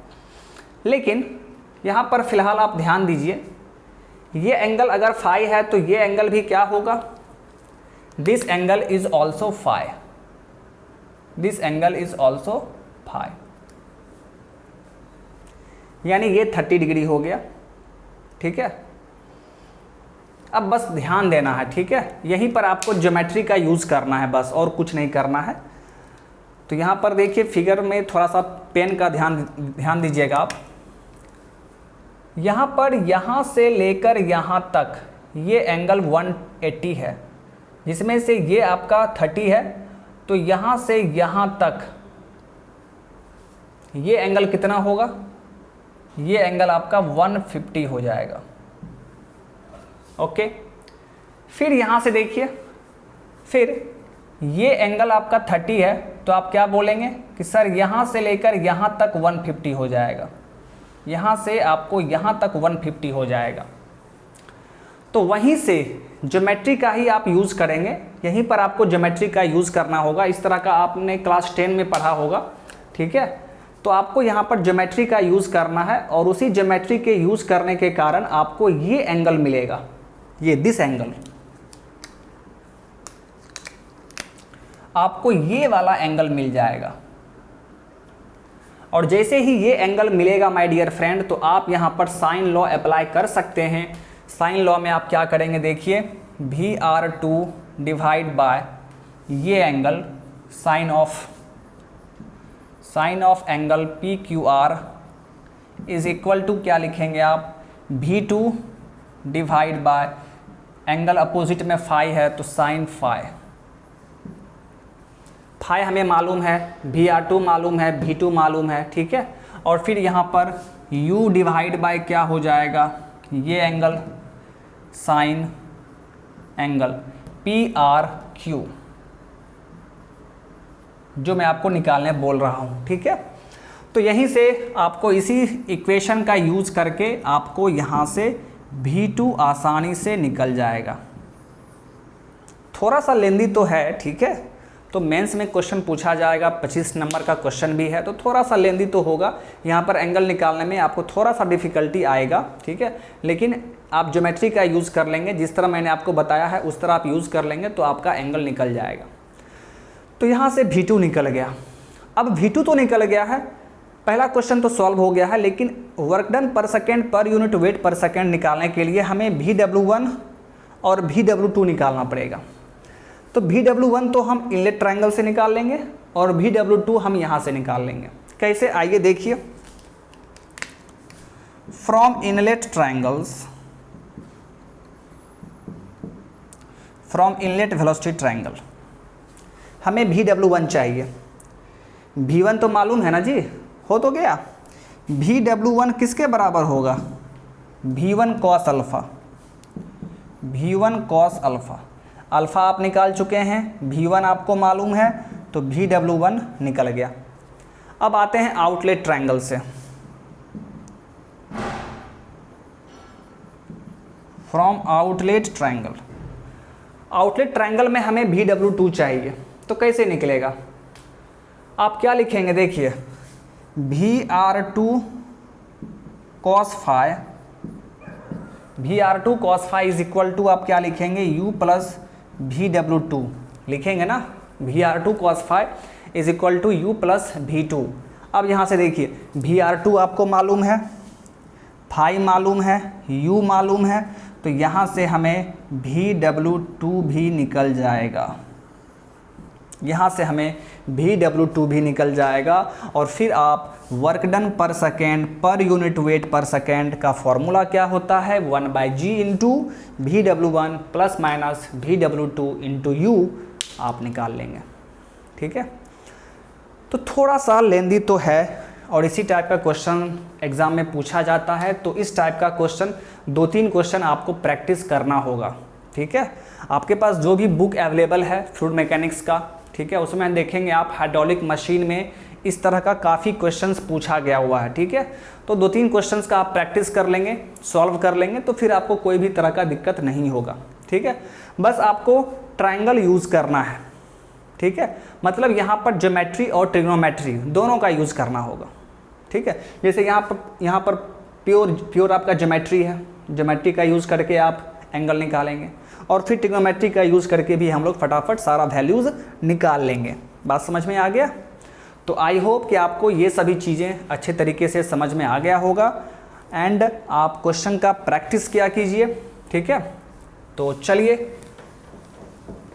लेकिन यहाँ पर फिलहाल आप ध्यान दीजिए, ये एंगल अगर फाई है तो ये एंगल भी क्या होगा, this angle is also phi, this angle is also phi, यानी ये 30 डिग्री हो गया। ठीक है, अब बस ध्यान देना है। ठीक है, यहीं पर आपको ज्योमेट्री का यूज़ करना है बस, और कुछ नहीं करना है। तो यहाँ पर देखिए फिगर में थोड़ा सा पेन का ध्यान दीजिएगा आप। यहाँ पर यहाँ से लेकर यहाँ तक ये एंगल 180 है, जिसमें से ये आपका 30 है, तो यहाँ से यहाँ तक ये एंगल कितना होगा, ये एंगल आपका 150 हो जाएगा। ओके, फिर यहाँ से देखिए, फिर ये एंगल आपका 30 है, तो आप क्या बोलेंगे कि सर यहाँ से लेकर यहाँ तक 150 हो जाएगा, यहाँ से आपको यहाँ तक 150 हो जाएगा। तो वहीं से ज्योमेट्री का ही आप यूज़ करेंगे, यहीं पर आपको ज्योमेट्री का यूज़ करना होगा। इस तरह का आपने क्लास 10 में पढ़ा होगा। ठीक है, तो आपको यहाँ पर ज्योमेट्री का यूज़ करना है, और उसी ज्योमेट्री के यूज़ करने के कारण आपको ये एंगल मिलेगा, ये दिस एंगल, आपको ये वाला एंगल मिल जाएगा। और जैसे ही ये एंगल मिलेगा माय डियर फ्रेंड, तो आप यहाँ पर साइन लॉ अप्लाई कर सकते हैं। साइन लॉ में आप क्या करेंगे, देखिए VR2 डिवाइड बाय ये angle sine of angle PQR is equal to क्या लिखेंगे आप, V2 divide by angle opposite में फाई है तो साइन फाई। फाई हमें मालूम है, VR2 मालूम है, V2 मालूम है। ठीक है, और फिर यहाँ पर U डिवाइड बाय क्या हो जाएगा, ये एंगल साइन एंगल PRQ, जो मैं आपको निकालने बोल रहा हूँ। ठीक है, तो यहीं से आपको इसी इक्वेशन का यूज़ करके आपको यहाँ से V2 आसानी से निकल जाएगा। थोड़ा सा लेंदी तो है, ठीक है, तो मेंस में क्वेश्चन पूछा जाएगा, 25 नंबर का क्वेश्चन भी है, तो थोड़ा सा लेंदी तो होगा। यहाँ पर एंगल निकालने में आपको थोड़ा सा डिफ़िकल्टी आएगा। ठीक है, लेकिन आप ज्योमेट्री का यूज़ कर लेंगे, जिस तरह मैंने आपको बताया है उस तरह आप यूज़ कर लेंगे तो आपका एंगल निकल जाएगा। तो यहाँ से V2 निकल गया। अब V2 तो निकल गया है, पहला क्वेश्चन तो सॉल्व हो गया है, लेकिन work done per second per unit wait per second निकालने के लिए हमें VW1 और VW2 निकालना पड़ेगा। तो VW1 तो हम इनलेट ट्रायंगल से निकाल लेंगे और VW2 हम यहाँ से निकाल लेंगे। कैसे, आइए देखिए। फ्रॉम इनलेट वेलोसिटी ट्रायंगल हमें VW1 चाहिए। V1 तो मालूम है ना जी, हो तो गया। VW1 किसके बराबर होगा, V1 cos alpha, V1 cos alpha, alpha आप निकाल चुके हैं, V1 आपको मालूम है, तो VW1 निकल गया। अब आते हैं आउटलेट ट्रायंगल से। From outlet triangle, outlet triangle में हमें VW2 चाहिए, तो कैसे निकलेगा? आप क्या लिखेंगे, देखिए VR2 cos phi, VR2 cos phi is equal to आप क्या लिखेंगे, U प्लस VW2 लिखेंगे ना, VR2 cos phi is equal to U plus V2। अब यहाँ से देखिए VR2 आपको मालूम है, फाई मालूम है, U मालूम है, तो यहाँ से हमें VW2 भी निकल जाएगा, यहाँ से हमें VW2 भी निकल जाएगा। और फिर आप work done per second per unit wait per second का फॉर्मूला क्या होता है, 1/g into VW1 plus minus VW2 into U आप निकाल लेंगे। ठीक है, तो थोड़ा सा लेंदी तो है और इसी टाइप का क्वेश्चन एग्ज़ाम में पूछा जाता है, तो इस टाइप का क्वेश्चन 2-3 क्वेश्चन आपको प्रैक्टिस करना होगा। ठीक है, आपके पास जो भी बुक अवेलेबल है फ्लूइड मैकेनिक्स का, ठीक है, उसमें देखेंगे आप हाइड्रोलिक मशीन में इस तरह का काफ़ी क्वेश्चंस पूछा गया हुआ है। ठीक है, तो 2-3 क्वेश्चंस का आप प्रैक्टिस कर लेंगे, सॉल्व कर लेंगे, तो फिर आपको कोई भी तरह का दिक्कत नहीं होगा। ठीक है, बस आपको ट्रायंगल यूज़ करना है। ठीक है, मतलब यहाँ पर ज्योमेट्री और ट्रिग्नोमेट्री दोनों का यूज़ करना होगा। ठीक है, जैसे यहाँ पर प्योर आपका ज्योमेट्री है, ज्योमेट्री का यूज़ करके आप एंगल निकालेंगे, और फिर ट्रिग्नोमेट्री का यूज़ करके भी हम लोग फटाफट सारा वैल्यूज़ निकाल लेंगे। बात समझ में आ गया? तो आई होप कि आपको ये सभी चीज़ें अच्छे तरीके से समझ में आ गया होगा, एंड आप क्वेश्चन का प्रैक्टिस किया कीजिए। ठीक है, तो चलिए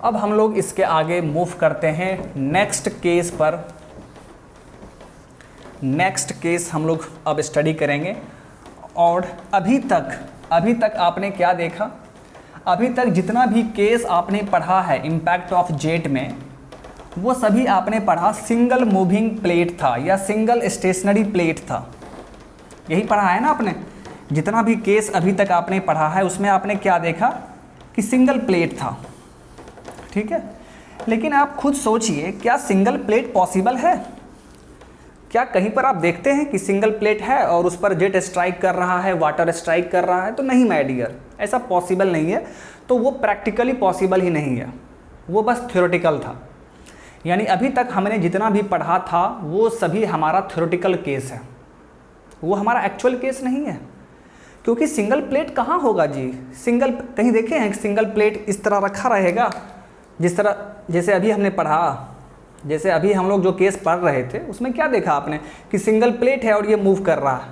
अब हम लोग इसके आगे मूव करते हैं नेक्स्ट केस पर। नेक्स्ट केस हम लोग अब स्टडी करेंगे। और अभी तक आपने क्या देखा, अभी तक जितना भी केस आपने पढ़ा है इम्पैक्ट ऑफ जेट में, वो सभी आपने पढ़ा सिंगल मूविंग प्लेट था या सिंगल स्टेशनरी प्लेट था, यही पढ़ा है ना आपने। जितना भी केस अभी तक आपने पढ़ा है उसमें आपने क्या देखा कि सिंगल प्लेट था। ठीक है, लेकिन आप खुद सोचिए, क्या सिंगल प्लेट पॉसिबल है? क्या कहीं पर आप देखते हैं कि सिंगल प्लेट है और उस पर जेट स्ट्राइक कर रहा है, वाटर स्ट्राइक कर रहा है? तो नहीं माय डियर, ऐसा पॉसिबल नहीं है। तो वो प्रैक्टिकली पॉसिबल ही नहीं है, वो बस थ्योरेटिकल था। यानी अभी तक हमने जितना भी पढ़ा था वो सभी हमारा थ्योरेटिकल केस है, वो हमारा एक्चुअल केस नहीं है। क्योंकि सिंगल प्लेट कहाँ होगा जी? सिंगल कहीं देखे हैं सिंगल प्लेट इस तरह रखा रहेगा, जिस तरह जैसे अभी हमने पढ़ा, जैसे अभी हम लोग जो केस पढ़ रहे थे उसमें क्या देखा आपने कि सिंगल प्लेट है और ये मूव कर रहा है?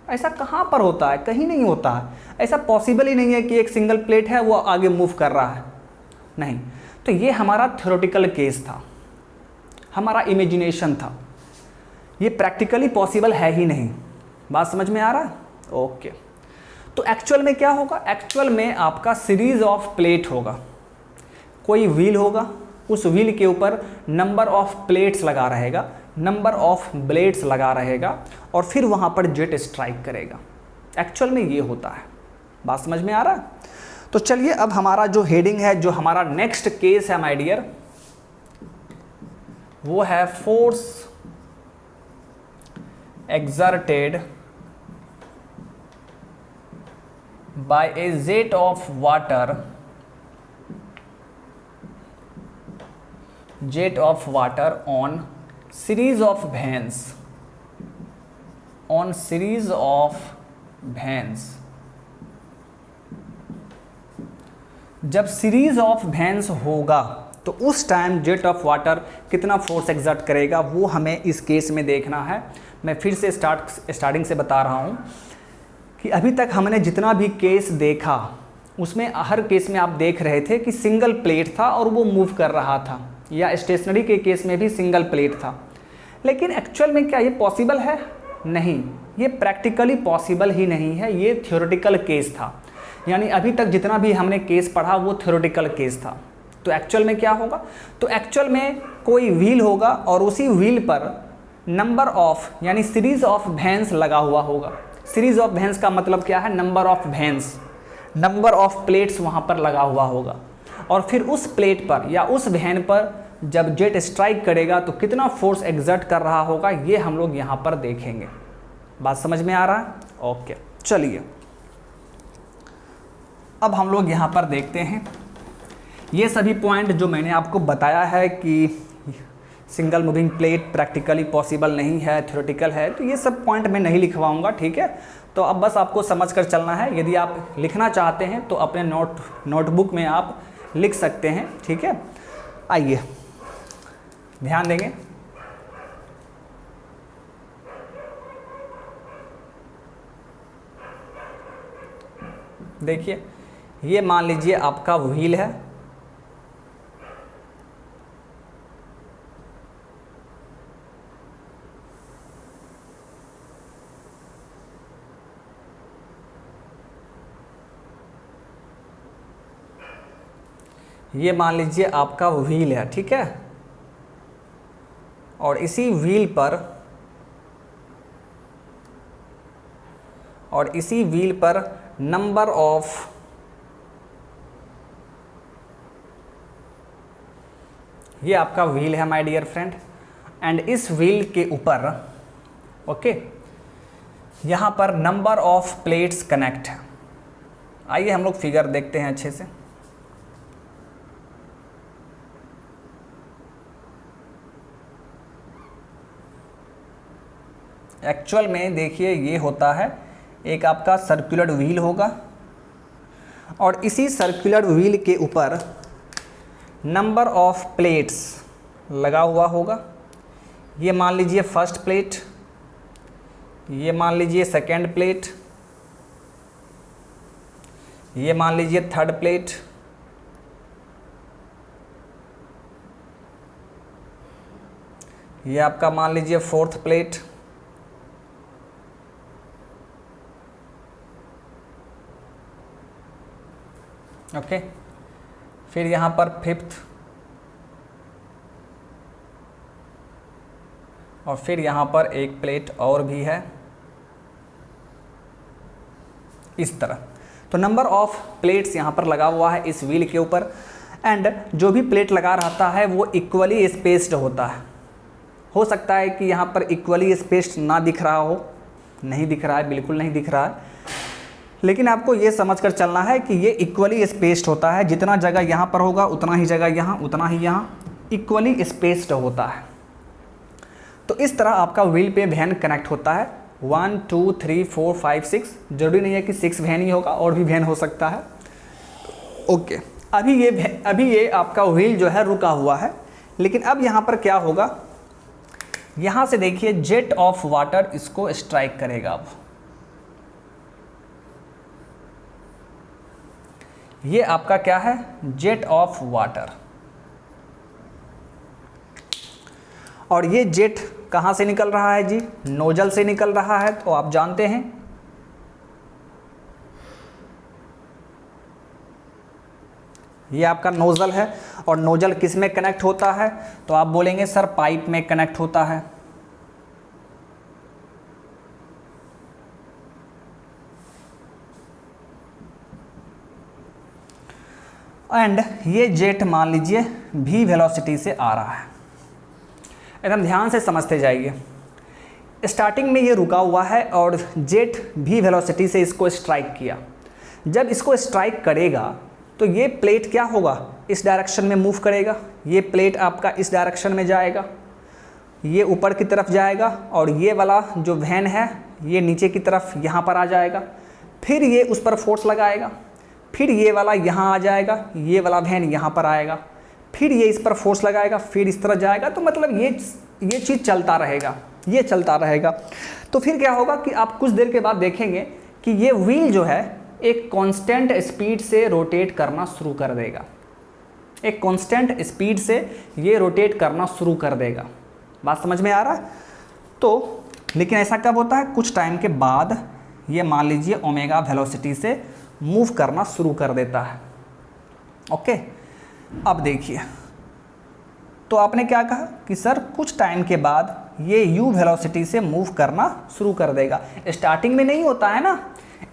ऐसा कहाँ पर होता है? कहीं नहीं होता है। ऐसा पॉसिबल ही नहीं है कि एक सिंगल प्लेट है वो आगे मूव कर रहा है, नहीं। तो ये हमारा थ्योरेटिकल केस था, हमारा इमेजिनेशन था, ये प्रैक्टिकली पॉसिबल है ही नहीं। बात समझ में आ रहा है? ओके, तो एक्चुअल में क्या होगा? एक्चुअल में आपका सीरीज ऑफ प्लेट होगा, कोई व्हील होगा, उस व्हील के ऊपर नंबर ऑफ प्लेट्स लगा रहेगा, नंबर ऑफ ब्लेड्स लगा रहेगा, और फिर वहाँ पर जेट स्ट्राइक करेगा। एक्चुअल में ये होता है। बात समझ में आ रहा है? तो चलिए अब हमारा जो हेडिंग है, जो हमारा नेक्स्ट केस है माय डियर, वो है force exerted by A jet of water, jet of water on series of vanes, on series of vanes। जब सीरीज ऑफ वैन्स होगा तो उस टाइम जेट ऑफ वाटर कितना फोर्स एक्सर्ट करेगा, वो हमें इस केस में देखना है। मैं फिर से स्टार्टिंग से बता रहा हूँ कि अभी तक हमने जितना भी केस देखा उसमें हर केस में आप देख रहे थे कि सिंगल प्लेट था और वो मूव कर रहा था, या स्टेशनरी के केस में भी सिंगल प्लेट था। लेकिन एक्चुअल में क्या ये पॉसिबल है? नहीं, ये प्रैक्टिकली पॉसिबल ही नहीं है, ये थ्योरेटिकल केस था। यानी अभी तक जितना भी हमने केस पढ़ा वो थ्योरेटिकल केस था। तो एक्चुअल में क्या होगा? तो एक्चुअल में कोई व्हील होगा और उसी व्हील पर नंबर ऑफ यानी सीरीज ऑफ वैन्स लगा हुआ होगा। सीरीज ऑफ वेन्स का मतलब क्या है, number of veins, number of plates वहाँ पर लगा हुआ होगा, और फिर उस प्लेट पर या उस वेन पर जब जेट स्ट्राइक करेगा तो कितना फोर्स एग्जर्ट कर रहा होगा, ये हम लोग यहाँ पर देखेंगे। बात समझ में आ रहा है? ओके, चलिए अब हम लोग यहाँ पर देखते हैं ये सभी पॉइंट जो मैंने आपको बताया है कि single moving plate practically possible नहीं है, थ्योरेटिकल है, तो ये सब पॉइंट मैं नहीं लिखवाऊंगा, ठीक है। तो अब बस आपको समझ कर चलना है। यदि आप लिखना चाहते हैं तो अपने नोटबुक में आप लिख सकते हैं, ठीक है। आइए ध्यान देंगे। देखिए ये मान लीजिए आपका व्हील है, ये मान लीजिए आपका व्हील है, ठीक है। और इसी व्हील पर नंबर ऑफ ये आपका व्हील है माय डियर फ्रेंड, एंड इस व्हील के ऊपर ओके यहाँ पर नंबर ऑफ प्लेट्स कनेक्ट है। आइए हम लोग फिगर देखते हैं अच्छे से। एक्चुअल में देखिए ये होता है, एक आपका सर्कुलर व्हील होगा और इसी सर्कुलर व्हील के ऊपर नंबर ऑफ प्लेट्स लगा हुआ होगा। ये मान लीजिए फर्स्ट प्लेट, ये मान लीजिए सेकेंड प्लेट, ये मान लीजिए थर्ड प्लेट, ये आपका मान लीजिए फोर्थ प्लेट, ओके। फिर यहाँ पर फिफ्थ, और फिर यहाँ पर एक प्लेट और भी है इस तरह। तो नंबर ऑफ प्लेट्स यहाँ पर लगा हुआ है इस व्हील के ऊपर, एंड जो भी प्लेट लगा रहता है वो इक्वली स्पेस्ड होता है। हो सकता है कि यहाँ पर इक्वली स्पेस्ड ना दिख रहा हो, नहीं दिख रहा है, बिल्कुल नहीं दिख रहा है, लेकिन आपको ये समझ कर चलना है कि ये इक्वली स्पेस्ड होता है। जितना जगह यहाँ पर होगा उतना ही जगह यहाँ, उतना ही यहाँ, इक्वली स्पेस्ड होता है। तो इस तरह आपका व्हील पे वैन कनेक्ट होता है। 1 2 3 4 5 6, जरूरी नहीं है कि 6 वैन ही होगा, और भी वैन हो सकता है, ओके। अभी ये आपका व्हील जो है रुका हुआ है, लेकिन अब यहाँ पर क्या होगा, यहाँ से देखिए जेट ऑफ वाटर इसको स्ट्राइक करेगा। अब ये आपका क्या है, जेट ऑफ वाटर, और ये जेट कहाँ से निकल रहा है जी, नोजल से निकल रहा है। तो आप जानते हैं ये आपका नोजल है, और नोजल किस में कनेक्ट होता है, तो आप बोलेंगे सर पाइप में कनेक्ट होता है। एंड ये जेट मान लीजिए v वेलोसिटी से आ रहा है। एकदम ध्यान से समझते जाइए। स्टार्टिंग में ये रुका हुआ है और जेट v वेलोसिटी से इसको स्ट्राइक किया। जब इसको स्ट्राइक करेगा तो ये प्लेट क्या होगा, इस डायरेक्शन में मूव करेगा। ये प्लेट आपका इस डायरेक्शन में जाएगा, ये ऊपर की तरफ जाएगा, और ये वाला जो वैन है ये नीचे की तरफ यहाँ पर आ जाएगा। फिर ये उस पर फोर्स लगाएगा, फिर ये वाला यहाँ आ जाएगा, ये वाला वैन यहाँ पर आएगा, फिर ये इस पर फोर्स लगाएगा, फिर इस तरह जाएगा। तो मतलब ये चीज़ चलता रहेगा, ये चलता रहेगा। तो फिर क्या होगा कि आप कुछ देर के बाद देखेंगे कि ये व्हील जो है एक कांस्टेंट स्पीड से रोटेट करना शुरू कर देगा। एक कांस्टेंट स्पीड से ये रोटेट करना शुरू कर देगा। बात समझ में आ रहा है? तो लेकिन ऐसा कब होता है, कुछ टाइम के बाद ये मान लीजिए ओमेगा वेलोसिटी से मूव करना शुरू कर देता है। ओके, अब देखिए, तो आपने क्या कहा कि सर कुछ टाइम के बाद ये u वेलोसिटी से मूव करना शुरू कर देगा। स्टार्टिंग में नहीं होता है ना,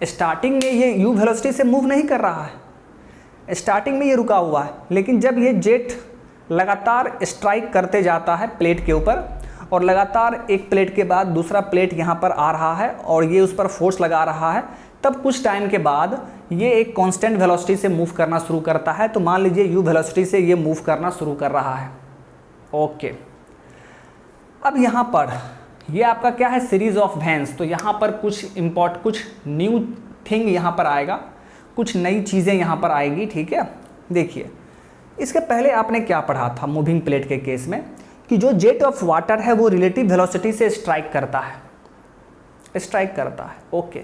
स्टार्टिंग में ये u वेलोसिटी से मूव नहीं कर रहा है, स्टार्टिंग में ये रुका हुआ है। लेकिन जब ये जेट लगातार स्ट्राइक करते जाता है प्लेट के ऊपर, और लगातार एक प्लेट के बाद दूसरा प्लेट यहाँ पर आ रहा है और ये उस पर फोर्स लगा रहा है, तब कुछ टाइम के बाद ये एक कांस्टेंट वेलोसिटी से मूव करना शुरू करता है। तो मान लीजिए u वेलोसिटी से ये मूव करना शुरू कर रहा है। ओके, अब यहाँ पर ये आपका क्या है, सीरीज ऑफ वेन्स। तो यहाँ पर कुछ न्यू थिंग यहाँ पर आएगा, कुछ नई चीज़ें यहाँ पर आएगी। ठीक है, देखिए इसके पहले आपने क्या पढ़ा था मूविंग प्लेट के केस में, कि जो जेट ऑफ वाटर है वो रिलेटिव वेलोसिटी से स्ट्राइक करता है। ओके,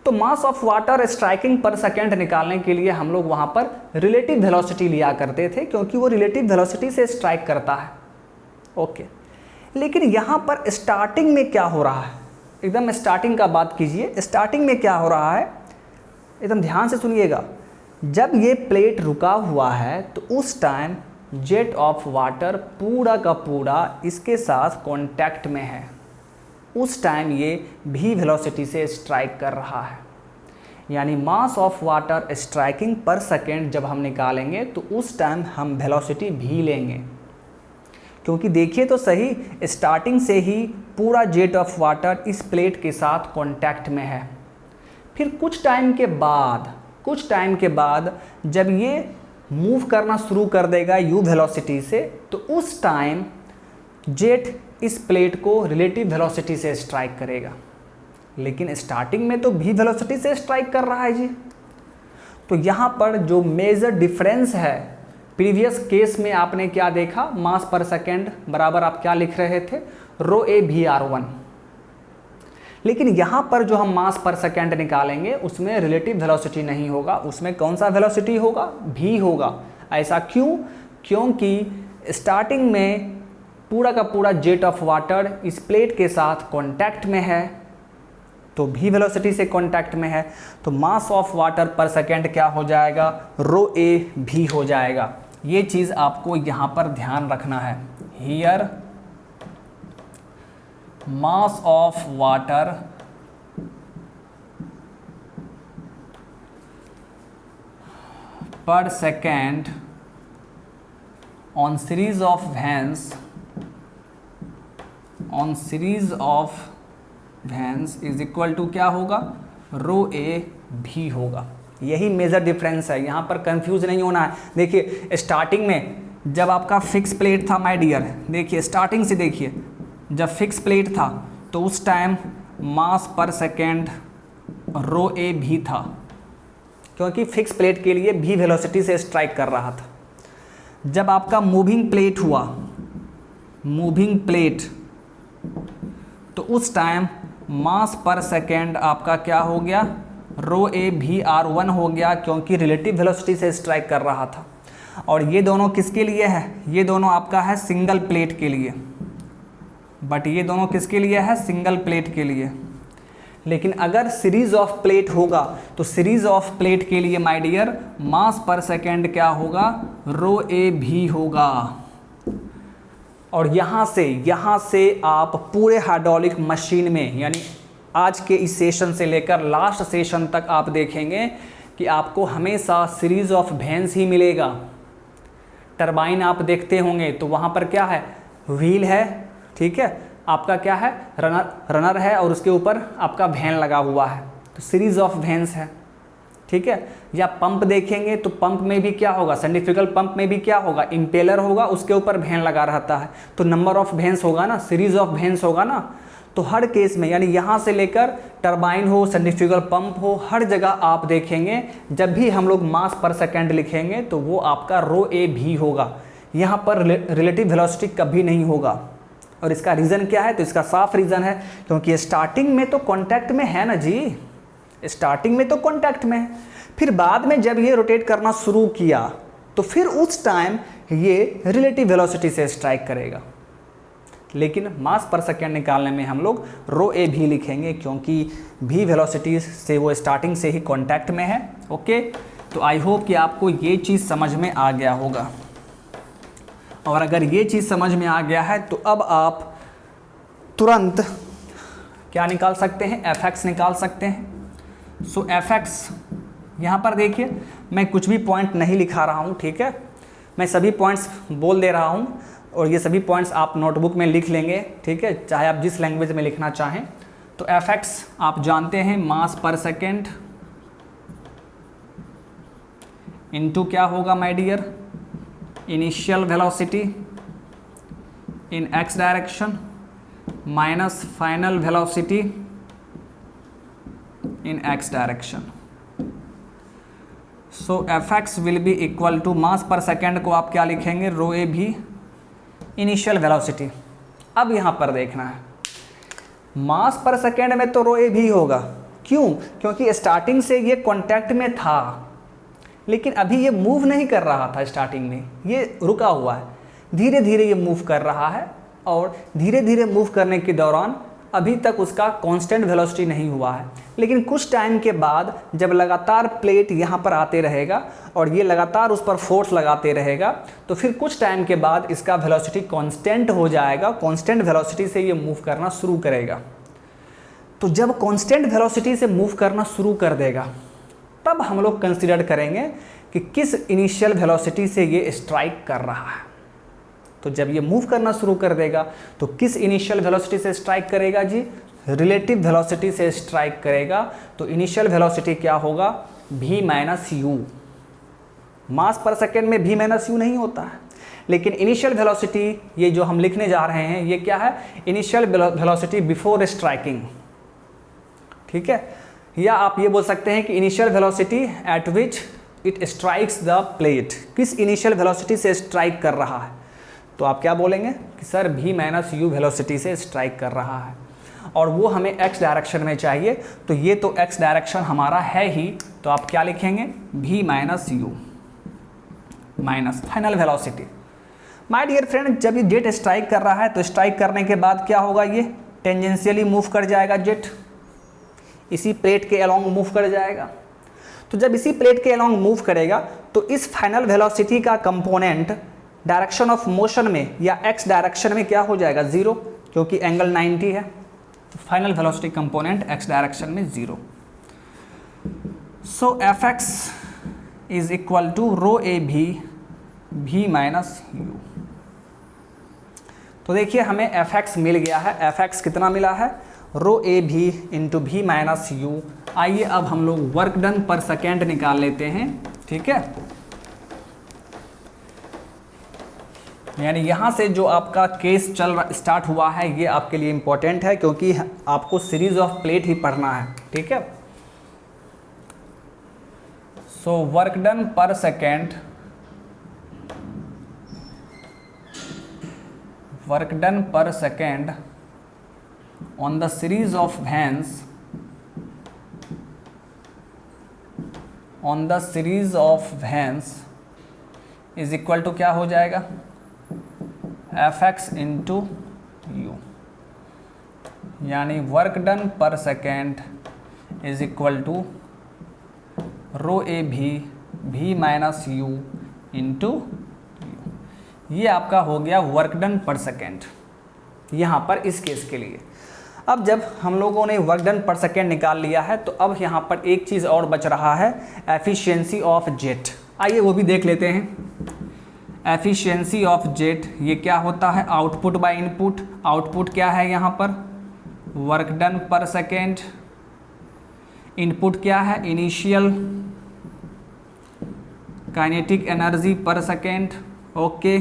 तो मास ऑफ वाटर स्ट्राइकिंग पर सेकेंड निकालने के लिए हम लोग वहाँ पर रिलेटिव वेलोसिटी लिया करते थे, क्योंकि वो रिलेटिव वेलोसिटी से स्ट्राइक करता है। ओके, लेकिन यहाँ पर स्टार्टिंग में क्या हो रहा है, एकदम स्टार्टिंग का बात कीजिए। स्टार्टिंग में क्या हो रहा है, एकदम ध्यान से सुनिएगा। जब ये प्लेट रुका हुआ है तो उस टाइम जेट ऑफ वाटर पूरा का पूरा इसके साथ कांटेक्ट में है। उस टाइम ये भी वेलोसिटी से स्ट्राइक कर रहा है। यानी मास ऑफ वाटर स्ट्राइकिंग पर सेकेंड जब हम निकालेंगे तो उस टाइम हम वेलोसिटी भी लेंगे, क्योंकि देखिए तो सही, स्टार्टिंग से ही पूरा जेट ऑफ वाटर इस प्लेट के साथ कांटेक्ट में है। फिर कुछ टाइम के बाद जब ये मूव करना शुरू कर देगा u वेलोसिटी से, तो उस टाइम जेट इस प्लेट को रिलेटिव वेलोसिटी से स्ट्राइक करेगा। लेकिन स्टार्टिंग में तो v वेलोसिटी से स्ट्राइक कर रहा है जी। तो यहाँ पर जो मेजर डिफरेंस है, प्रीवियस केस में आपने क्या देखा, मास पर सेकेंड बराबर आप क्या लिख रहे थे, रो ए भी r1। लेकिन यहाँ पर जो हम मास पर सेकेंड निकालेंगे उसमें रिलेटिव वेलोसिटी नहीं होगा, उसमें कौन सा वेलोसिटी होगा, भी होगा। ऐसा क्यों, क्योंकि स्टार्टिंग में पूरा का पूरा जेट ऑफ वाटर इस प्लेट के साथ कांटेक्ट में है, तो भी वेलोसिटी से कांटेक्ट में है, तो मास ऑफ वाटर पर सेकेंड क्या हो जाएगा, रो ए भी हो जाएगा। ये चीज़ आपको यहाँ पर ध्यान रखना है। Here mass of water per second on series of vanes is equal to क्या होगा, रो ए भी होगा। यही मेजर डिफरेंस है, यहाँ पर कंफ्यूज नहीं होना है। देखिए स्टार्टिंग में जब आपका फिक्स प्लेट था माय डियर, देखिए स्टार्टिंग से देखिए, जब फिक्स प्लेट था तो उस time mass per second row a भी था, क्योंकि फिक्स प्लेट के लिए भी वेलोसिटी से स्ट्राइक कर रहा था। जब आपका मूविंग प्लेट तो उस टाइम मास पर सेकेंड आपका क्या हो गया, रो ए भी r1 हो गया, क्योंकि रिलेटिव वेलोसिटी से स्ट्राइक कर रहा था। और ये दोनों किसके लिए है, ये दोनों आपका है सिंगल प्लेट के लिए, बट ये दोनों किसके लिए है, सिंगल प्लेट के लिए। लेकिन अगर सीरीज ऑफ प्लेट होगा तो सीरीज ऑफ प्लेट के लिए my dear mass per second क्या होगा, रो ए भी होगा। और यहाँ से आप पूरे हाइड्रोलिक मशीन में, यानी आज के इस सेशन से लेकर लास्ट सेशन तक आप देखेंगे कि आपको हमेशा सीरीज ऑफ वेन्स ही मिलेगा। टरबाइन आप देखते होंगे तो वहाँ पर क्या है, व्हील है, ठीक है, आपका क्या है, रनर है, और उसके ऊपर आपका वैन लगा हुआ है, तो सीरीज ऑफ वेन्स है, ठीक है। या पंप देखेंगे तो पंप में भी क्या होगा, सेंट्रीफ्यूगल पंप में भी क्या होगा, इम्पेलर होगा, उसके ऊपर वैन लगा रहता है, तो नंबर ऑफ वेन्स होगा ना, सीरीज ऑफ वेन्स होगा ना। तो हर केस में, यानी यहाँ से लेकर टरबाइन हो, सेंट्रीफ्यूगल पंप हो, हर जगह आप देखेंगे जब भी हम लोग मास पर सेकेंड लिखेंगे तो वो आपका रो ए भी होगा, यहाँ पर रिलेटिव वेलोसिटी कभी नहीं होगा। और इसका रीज़न क्या है, तो इसका साफ रीज़न है क्योंकि स्टार्टिंग में तो कांटेक्ट में है ना जी, स्टार्टिंग में तो कांटेक्ट में है, फिर बाद में जब ये रोटेट करना शुरू किया तो फिर उस टाइम ये रिलेटिव वेलोसिटी से स्ट्राइक करेगा। लेकिन मास पर सेकेंड निकालने में हम लोग रो ए भी लिखेंगे, क्योंकि भी वेलोसिटी से वो स्टार्टिंग से ही कांटेक्ट में है। ओके, तो आई होप कि आपको ये चीज़ समझ में आ गया होगा। और अगर ये चीज़ समझ में आ गया है तो अब आप तुरंत क्या निकाल सकते हैं, एफ एक्स निकाल सकते हैं। सो एफ एक्स यहाँ पर देखिए मैं कुछ भी पॉइंट नहीं लिखा रहा हूँ, ठीक है, मैं सभी पॉइंट्स बोल दे रहा हूँ और ये सभी पॉइंट्स आप नोटबुक में लिख लेंगे, ठीक है, चाहे आप जिस लैंग्वेज में लिखना चाहें। तो एफ एक्स आप जानते हैं मास पर सेकेंड इनटू क्या होगा my dear, initial velocity in x direction minus final velocity in x direction. So F x will be equal to mass per second को आप क्या लिखेंगे, रो ए भी इनिशियल वेलोसिटी। अब यहाँ पर देखना है मास पर सेकेंड में तो रो ए भी होगा, क्यों, क्योंकि स्टार्टिंग से ये कांटेक्ट में था लेकिन अभी ये मूव नहीं कर रहा था, स्टार्टिंग में ये रुका हुआ है, धीरे धीरे ये मूव कर रहा है और धीरे धीरे मूव करने के दौरान अभी तक उसका कांस्टेंट वेलोसिटी नहीं हुआ है। लेकिन कुछ टाइम के बाद जब लगातार प्लेट यहाँ पर आते रहेगा और ये लगातार उस पर फोर्स लगाते रहेगा तो फिर कुछ टाइम के बाद इसका वेलोसिटी कांस्टेंट हो जाएगा, कांस्टेंट वेलोसिटी से ये मूव करना शुरू करेगा। तो जब कांस्टेंट वेलोसिटी से मूव करना शुरू कर देगा तब हम लोग कंसिडर करेंगे कि किस इनिशियल वेलोसिटी से ये स्ट्राइक कर रहा है। तो जब ये मूव करना शुरू कर देगा तो किस इनिशियल वेलोसिटी से स्ट्राइक करेगा जी, रिलेटिव वेलोसिटी से स्ट्राइक करेगा। तो इनिशियल वेलोसिटी क्या होगा, v minus you. Mass per second में v माइनस यू नहीं होता है, लेकिन इनिशियल वेलोसिटी ये जो हम लिखने जा रहे हैं ये क्या है, इनिशियल वेलोसिटी बिफोर स्ट्राइकिंग, ठीक है, या आप ये बोल सकते हैं कि initial velocity at which it strikes the plate, किस इनिशियल वेलोसिटी से स्ट्राइक कर रहा है। तो आप क्या बोलेंगे कि sir v minus you velocity से स्ट्राइक कर रहा है और वो हमें x डायरेक्शन में चाहिए। तो ये तो x डायरेक्शन हमारा है ही, तो आप क्या लिखेंगे, v minus u minus final velocity. My dear friend, जब ये जेट स्ट्राइक कर रहा है तो स्ट्राइक करने के बाद क्या होगा, ये टेंजेंशियली मूव कर जाएगा, जेट इसी प्लेट के अलोंग मूव कर जाएगा। तो जब इसी प्लेट के अलोंग मूव करेगा तो इस फाइनल वेलोसिटी का कंपोनेंट डायरेक्शन ऑफ मोशन में या एक्स डायरेक्शन में क्या हो जाएगा, ज़ीरो, क्योंकि एंगल 90 है। तो final velocity component x direction में zero. So F x is equal to rho a V minus you. तो देखिए हमें एफ एक्स मिल गया है, एफ एक्स कितना मिला है, रो ए भी इंटू भी माइनस यू। आइए अब हम लोग वर्क डन पर सेकेंड निकाल लेते हैं, ठीक है। यानी यहाँ से जो आपका केस स्टार्ट हुआ है ये आपके लिए इम्पोर्टेंट है क्योंकि आपको सीरीज ऑफ प्लेट ही पढ़ना है, ठीक है। So work done per second, work done per second on the series of vanes, on the series of vanes is equal to क्या हो जाएगा, एफ एक्स इंटू यू। यानी work done per second is equal to rho a V minus u into you. ये आपका हो गया work done per second यहाँ पर इस केस के लिए। अब जब हम लोगों ने वर्क डन पर सेकेंड निकाल लिया है तो अब यहाँ पर एक चीज़ और बच रहा है, एफिशिएंसी ऑफ जेट। आइए वो भी देख लेते हैं। एफिशिएंसी ऑफ जेट ये क्या होता है, आउटपुट बाय इनपुट। आउटपुट क्या है यहाँ पर, work done per second. Input क्या है, initial kinetic energy per second. Okay,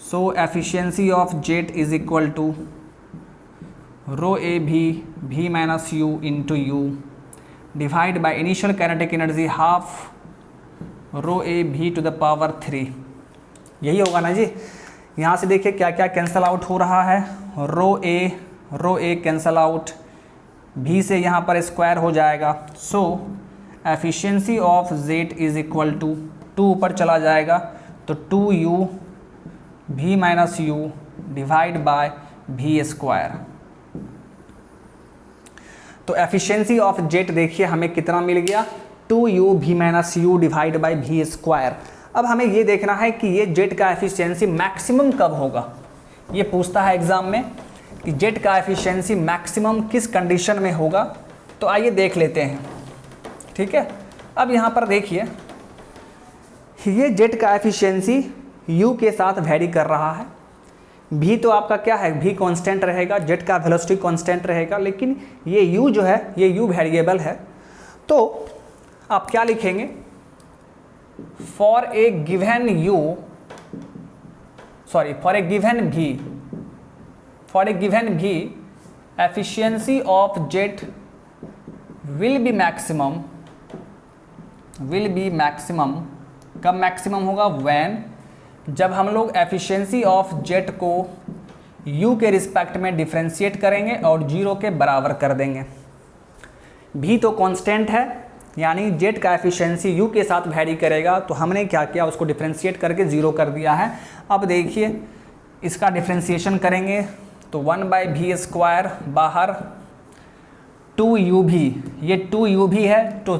so efficiency of jet is equal to rho a V minus u into u divide by initial kinetic energy half rho a V to the power 3। यही होगा ना जी। यहाँ से देखिए क्या क्या cancel out हो रहा है, रो ए कैंसल आउट, भी से यहाँ पर स्क्वायर हो जाएगा। So efficiency of jet is equal to 2 ऊपर चला जाएगा तो 2u V minus u divide by V square. तो एफिशिएंसी ऑफ जेट देखिए हमें कितना मिल गया, 2u V minus u divide by V square. अब हमें ये देखना है कि ये जेट का एफिशिएंसी मैक्सिमम कब होगा। ये पूछता है एग्जाम में कि जेट का एफिशिएंसी मैक्सिमम किस कंडीशन में होगा, तो आइए देख लेते हैं। ठीक है, अब यहाँ पर देखिए ये जेट का एफिशिएंसी u के साथ वेरी कर रहा है। v तो आपका क्या है, v कांस्टेंट रहेगा, जेट का वेलोसिटी कांस्टेंट रहेगा, लेकिन ये u जो है ये u वेरिएबल है। तो आप क्या लिखेंगे, for a given v efficiency of jet will be maximum कब मैक्सिमम होगा, व्हेन, जब हम लोग एफिशिएंसी ऑफ जेट को u के रिस्पेक्ट में डिफ्रेंशिएट करेंगे और 0 के बराबर कर देंगे। v तो कांस्टेंट है, यानी जेट का एफिशिएंसी u के साथ वेरी करेगा, तो हमने क्या किया, उसको डिफ्रेंशिएट करके 0 कर दिया है। अब देखिए इसका डिफ्रेंशिएशन करेंगे तो 1/v² बाहर 2u भी, ये 2u भी है, तो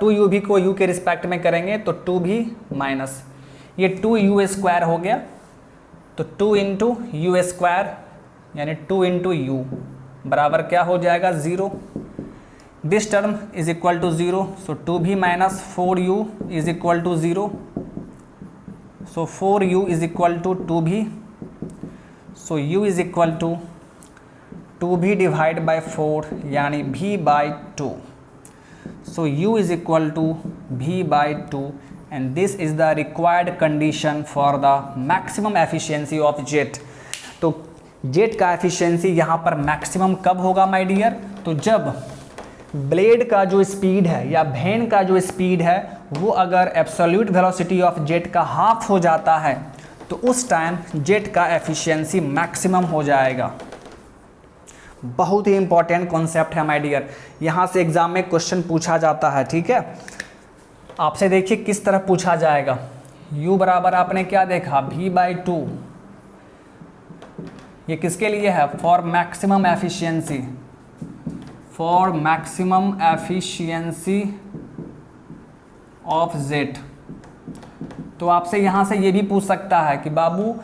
2u भी को u के रिस्पेक्ट में करेंगे तो 2v माइनस ये 2u² हो गया, तो 2 इंटू u² यानी 2 इंटू u बराबर क्या हो जाएगा, 0। This term is equal to 0, so 2v minus 4u is equal to 0, so 4u is equal to 2v, so u is equal to 2v divide by 4 यानी v by 2, so u is equal to v by 2 and this is the required condition for the maximum efficiency of jet. तो jet का efficiency यहाँ पर maximum कब होगा my dear, तो जब blade का जो स्पीड है या वेन का जो स्पीड है वो अगर एब्सोल्यूट वेलोसिटी ऑफ जेट का हाफ हो जाता है, तो उस टाइम जेट का एफिशिएंसी मैक्सिमम हो जाएगा। बहुत ही इंपॉर्टेंट कॉन्सेप्ट है माय डियर, यहाँ से एग्जाम में क्वेश्चन पूछा जाता है। ठीक है, आपसे देखिए किस तरह पूछा जाएगा। u बराबर आपने क्या देखा, v/2, ये किसके लिए है, for maximum efficiency, for maximum efficiency of jet. तो आपसे यहाँ से ये भी पूछ सकता है कि बाबू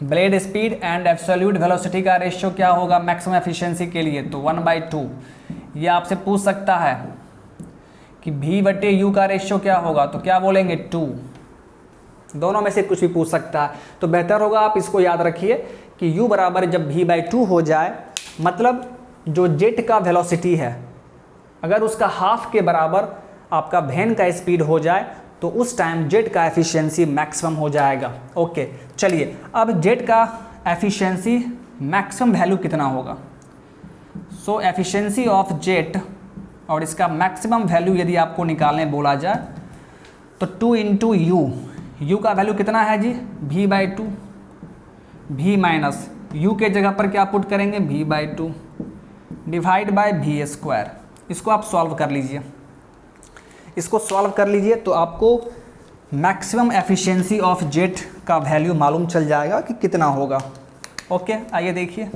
blade speed and absolute velocity का रेशियो क्या होगा मैक्सिमम एफिशिएंसी के लिए, तो 1/2। ये आपसे पूछ सकता है कि v/u का रेशियो क्या होगा, तो क्या बोलेंगे, 2। दोनों में से कुछ भी पूछ सकता है, तो बेहतर होगा आप इसको याद रखिए कि u बराबर जब v/2 हो जाए, मतलब जो जेट का वेलोसिटी है अगर उसका हाफ के बराबर आपका वेन का स्पीड हो जाए, तो उस टाइम जेट का एफिशिएंसी मैक्सिमम हो जाएगा। ओके, चलिए अब जेट का एफिशिएंसी मैक्सिमम वैल्यू कितना होगा। सो एफिशिएंसी ऑफ जेट और इसका मैक्सिमम वैल्यू यदि आपको निकालने बोला जाए तो 2 इंटू यू का वैल्यू कितना है जी, v/2, v माइनस यू के जगह पर क्या पुट करेंगे, v/2 डिवाइड बाय v²। इसको आप सॉल्व कर लीजिए, इसको सॉल्व कर लीजिए तो आपको मैक्सिमम एफिशिएंसी ऑफ जेट का वैल्यू मालूम चल जाएगा कि कितना होगा। ओके, आइए देखिए,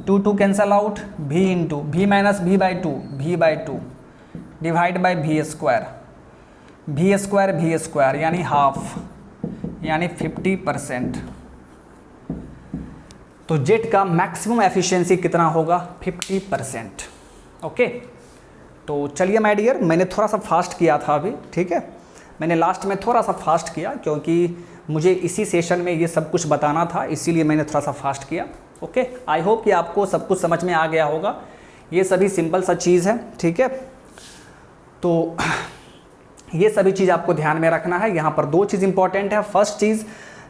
2 cancel out, v into v minus v/2 divide by v² यानी हाफ यानी 50%। तो जेट का मैक्सिमम एफिशिएंसी कितना होगा, 50%। ओके, तो चलिए माय डियर, मैंने थोड़ा सा फास्ट किया था अभी। ठीक है, मैंने लास्ट में थोड़ा सा फास्ट किया क्योंकि मुझे इसी सेशन में ये सब कुछ बताना था, इसीलिए मैंने थोड़ा सा फास्ट किया। ओके, आई होप कि आपको सब कुछ समझ में आ गया होगा। ये सभी सिंपल सा चीज़ है। ठीक है, तो ये सभी चीज़ आपको ध्यान में रखना है। यहाँ पर 2 चीज़ इंपॉर्टेंट है। फर्स्ट चीज़,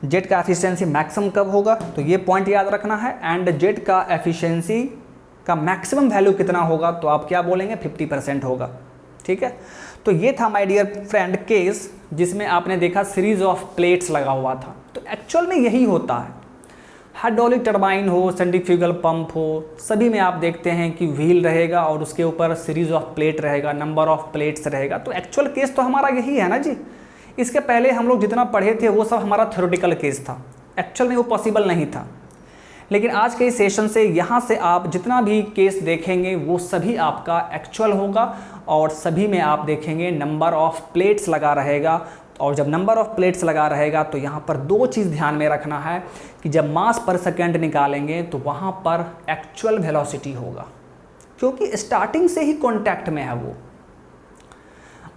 जेट का एफिशिएंसी मैक्सिमम कब होगा, तो ये पॉइंट याद रखना है। एंड जेट का एफिशिएंसी का मैक्सिमम वैल्यू कितना होगा, तो आप क्या बोलेंगे, 50% होगा। ठीक है, तो ये था माय डियर फ्रेंड केस जिसमें आपने देखा सीरीज ऑफ प्लेट्स लगा हुआ था। तो एक्चुअल में यही होता है, हाइड्रोलिक टरबाइन हो, सेंट्रीफ्यूगल पंप हो, सभी में आप देखते हैं कि व्हील रहेगा और उसके ऊपर सीरीज ऑफ प्लेट रहेगा, नंबर ऑफ प्लेट्स रहेगा। तो एक्चुअल केस तो हमारा यही है ना जी। इसके पहले हम लोग जितना पढ़े थे वो सब हमारा थ्योरेटिकल केस था, एक्चुअल में वो पॉसिबल नहीं था। लेकिन आज के इस सेशन से यहाँ से आप जितना भी केस देखेंगे वो सभी आपका एक्चुअल होगा और सभी में आप देखेंगे नंबर ऑफ प्लेट्स लगा रहेगा और जब नंबर ऑफ प्लेट्स लगा रहेगा तो यहाँ पर दो चीज़ ध्यान में रखना है कि जब मास पर सेकेंड निकालेंगे तो वहाँ पर एक्चुअल वेलोसिटी होगा, क्योंकि स्टार्टिंग से ही कॉन्टैक्ट में है वो।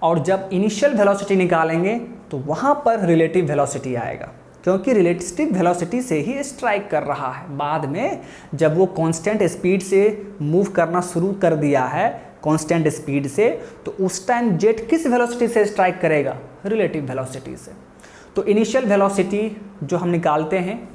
और जब इनिशियल वेलोसिटी निकालेंगे तो वहाँ पर रिलेटिव वेलोसिटी आएगा, क्योंकि रिलेटिव वेलोसिटी से ही स्ट्राइक कर रहा है। बाद में जब वो कांस्टेंट स्पीड से मूव करना शुरू कर दिया है, कांस्टेंट स्पीड से, तो उस टाइम जेट किस वेलोसिटी से स्ट्राइक करेगा? रिलेटिव वेलोसिटी से। तो इनिशियल वेलोसिटी जो हम निकालते हैं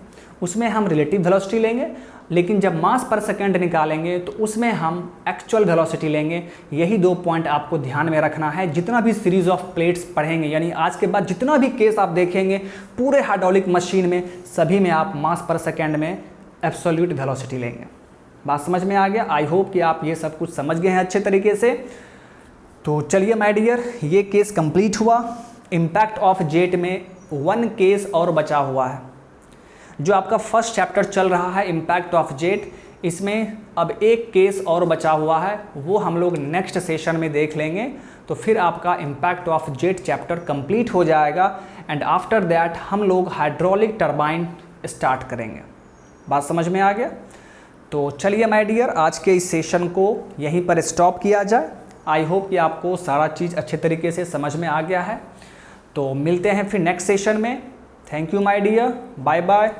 उसमें हम रिलेटिव वेलोसिटी लेंगे, लेकिन जब मास पर सेकंड निकालेंगे तो उसमें हम एक्चुअल वेलोसिटी लेंगे। यही दो पॉइंट आपको ध्यान में रखना है। जितना भी सीरीज ऑफ प्लेट्स पढ़ेंगे, यानी आज के बाद जितना भी केस आप देखेंगे पूरे हाइड्रोलिक मशीन में, सभी में आप मास पर सेकंड में एब्सोल्यूट वेलोसिटी लेंगे। बात समझ में आ गया? आई होप कि आप ये सब कुछ समझ गए हैं अच्छे तरीके से। तो चलिए माय डियर, ये केस कंप्लीट हुआ। इम्पैक्ट ऑफ जेट में 1 केस और बचा हुआ है। जो आपका फर्स्ट चैप्टर चल रहा है इम्पैक्ट ऑफ जेट, इसमें अब एक केस और बचा हुआ है, वो हम लोग नेक्स्ट सेशन में देख लेंगे। तो फिर आपका impact of jet chapter complete हो जाएगा एंड आफ्टर दैट हम लोग हाइड्रोलिक टरबाइन स्टार्ट करेंगे। बात समझ में आ गया? तो चलिए माय डियर, आज के इस सेशन को यहीं पर स्टॉप किया जाए। आई होप कि आपको सारा चीज़ अच्छे तरीके से समझ में आ गया है। तो मिलते हैं फिर नेक्स्ट सेशन में। Thank you my dear, bye bye.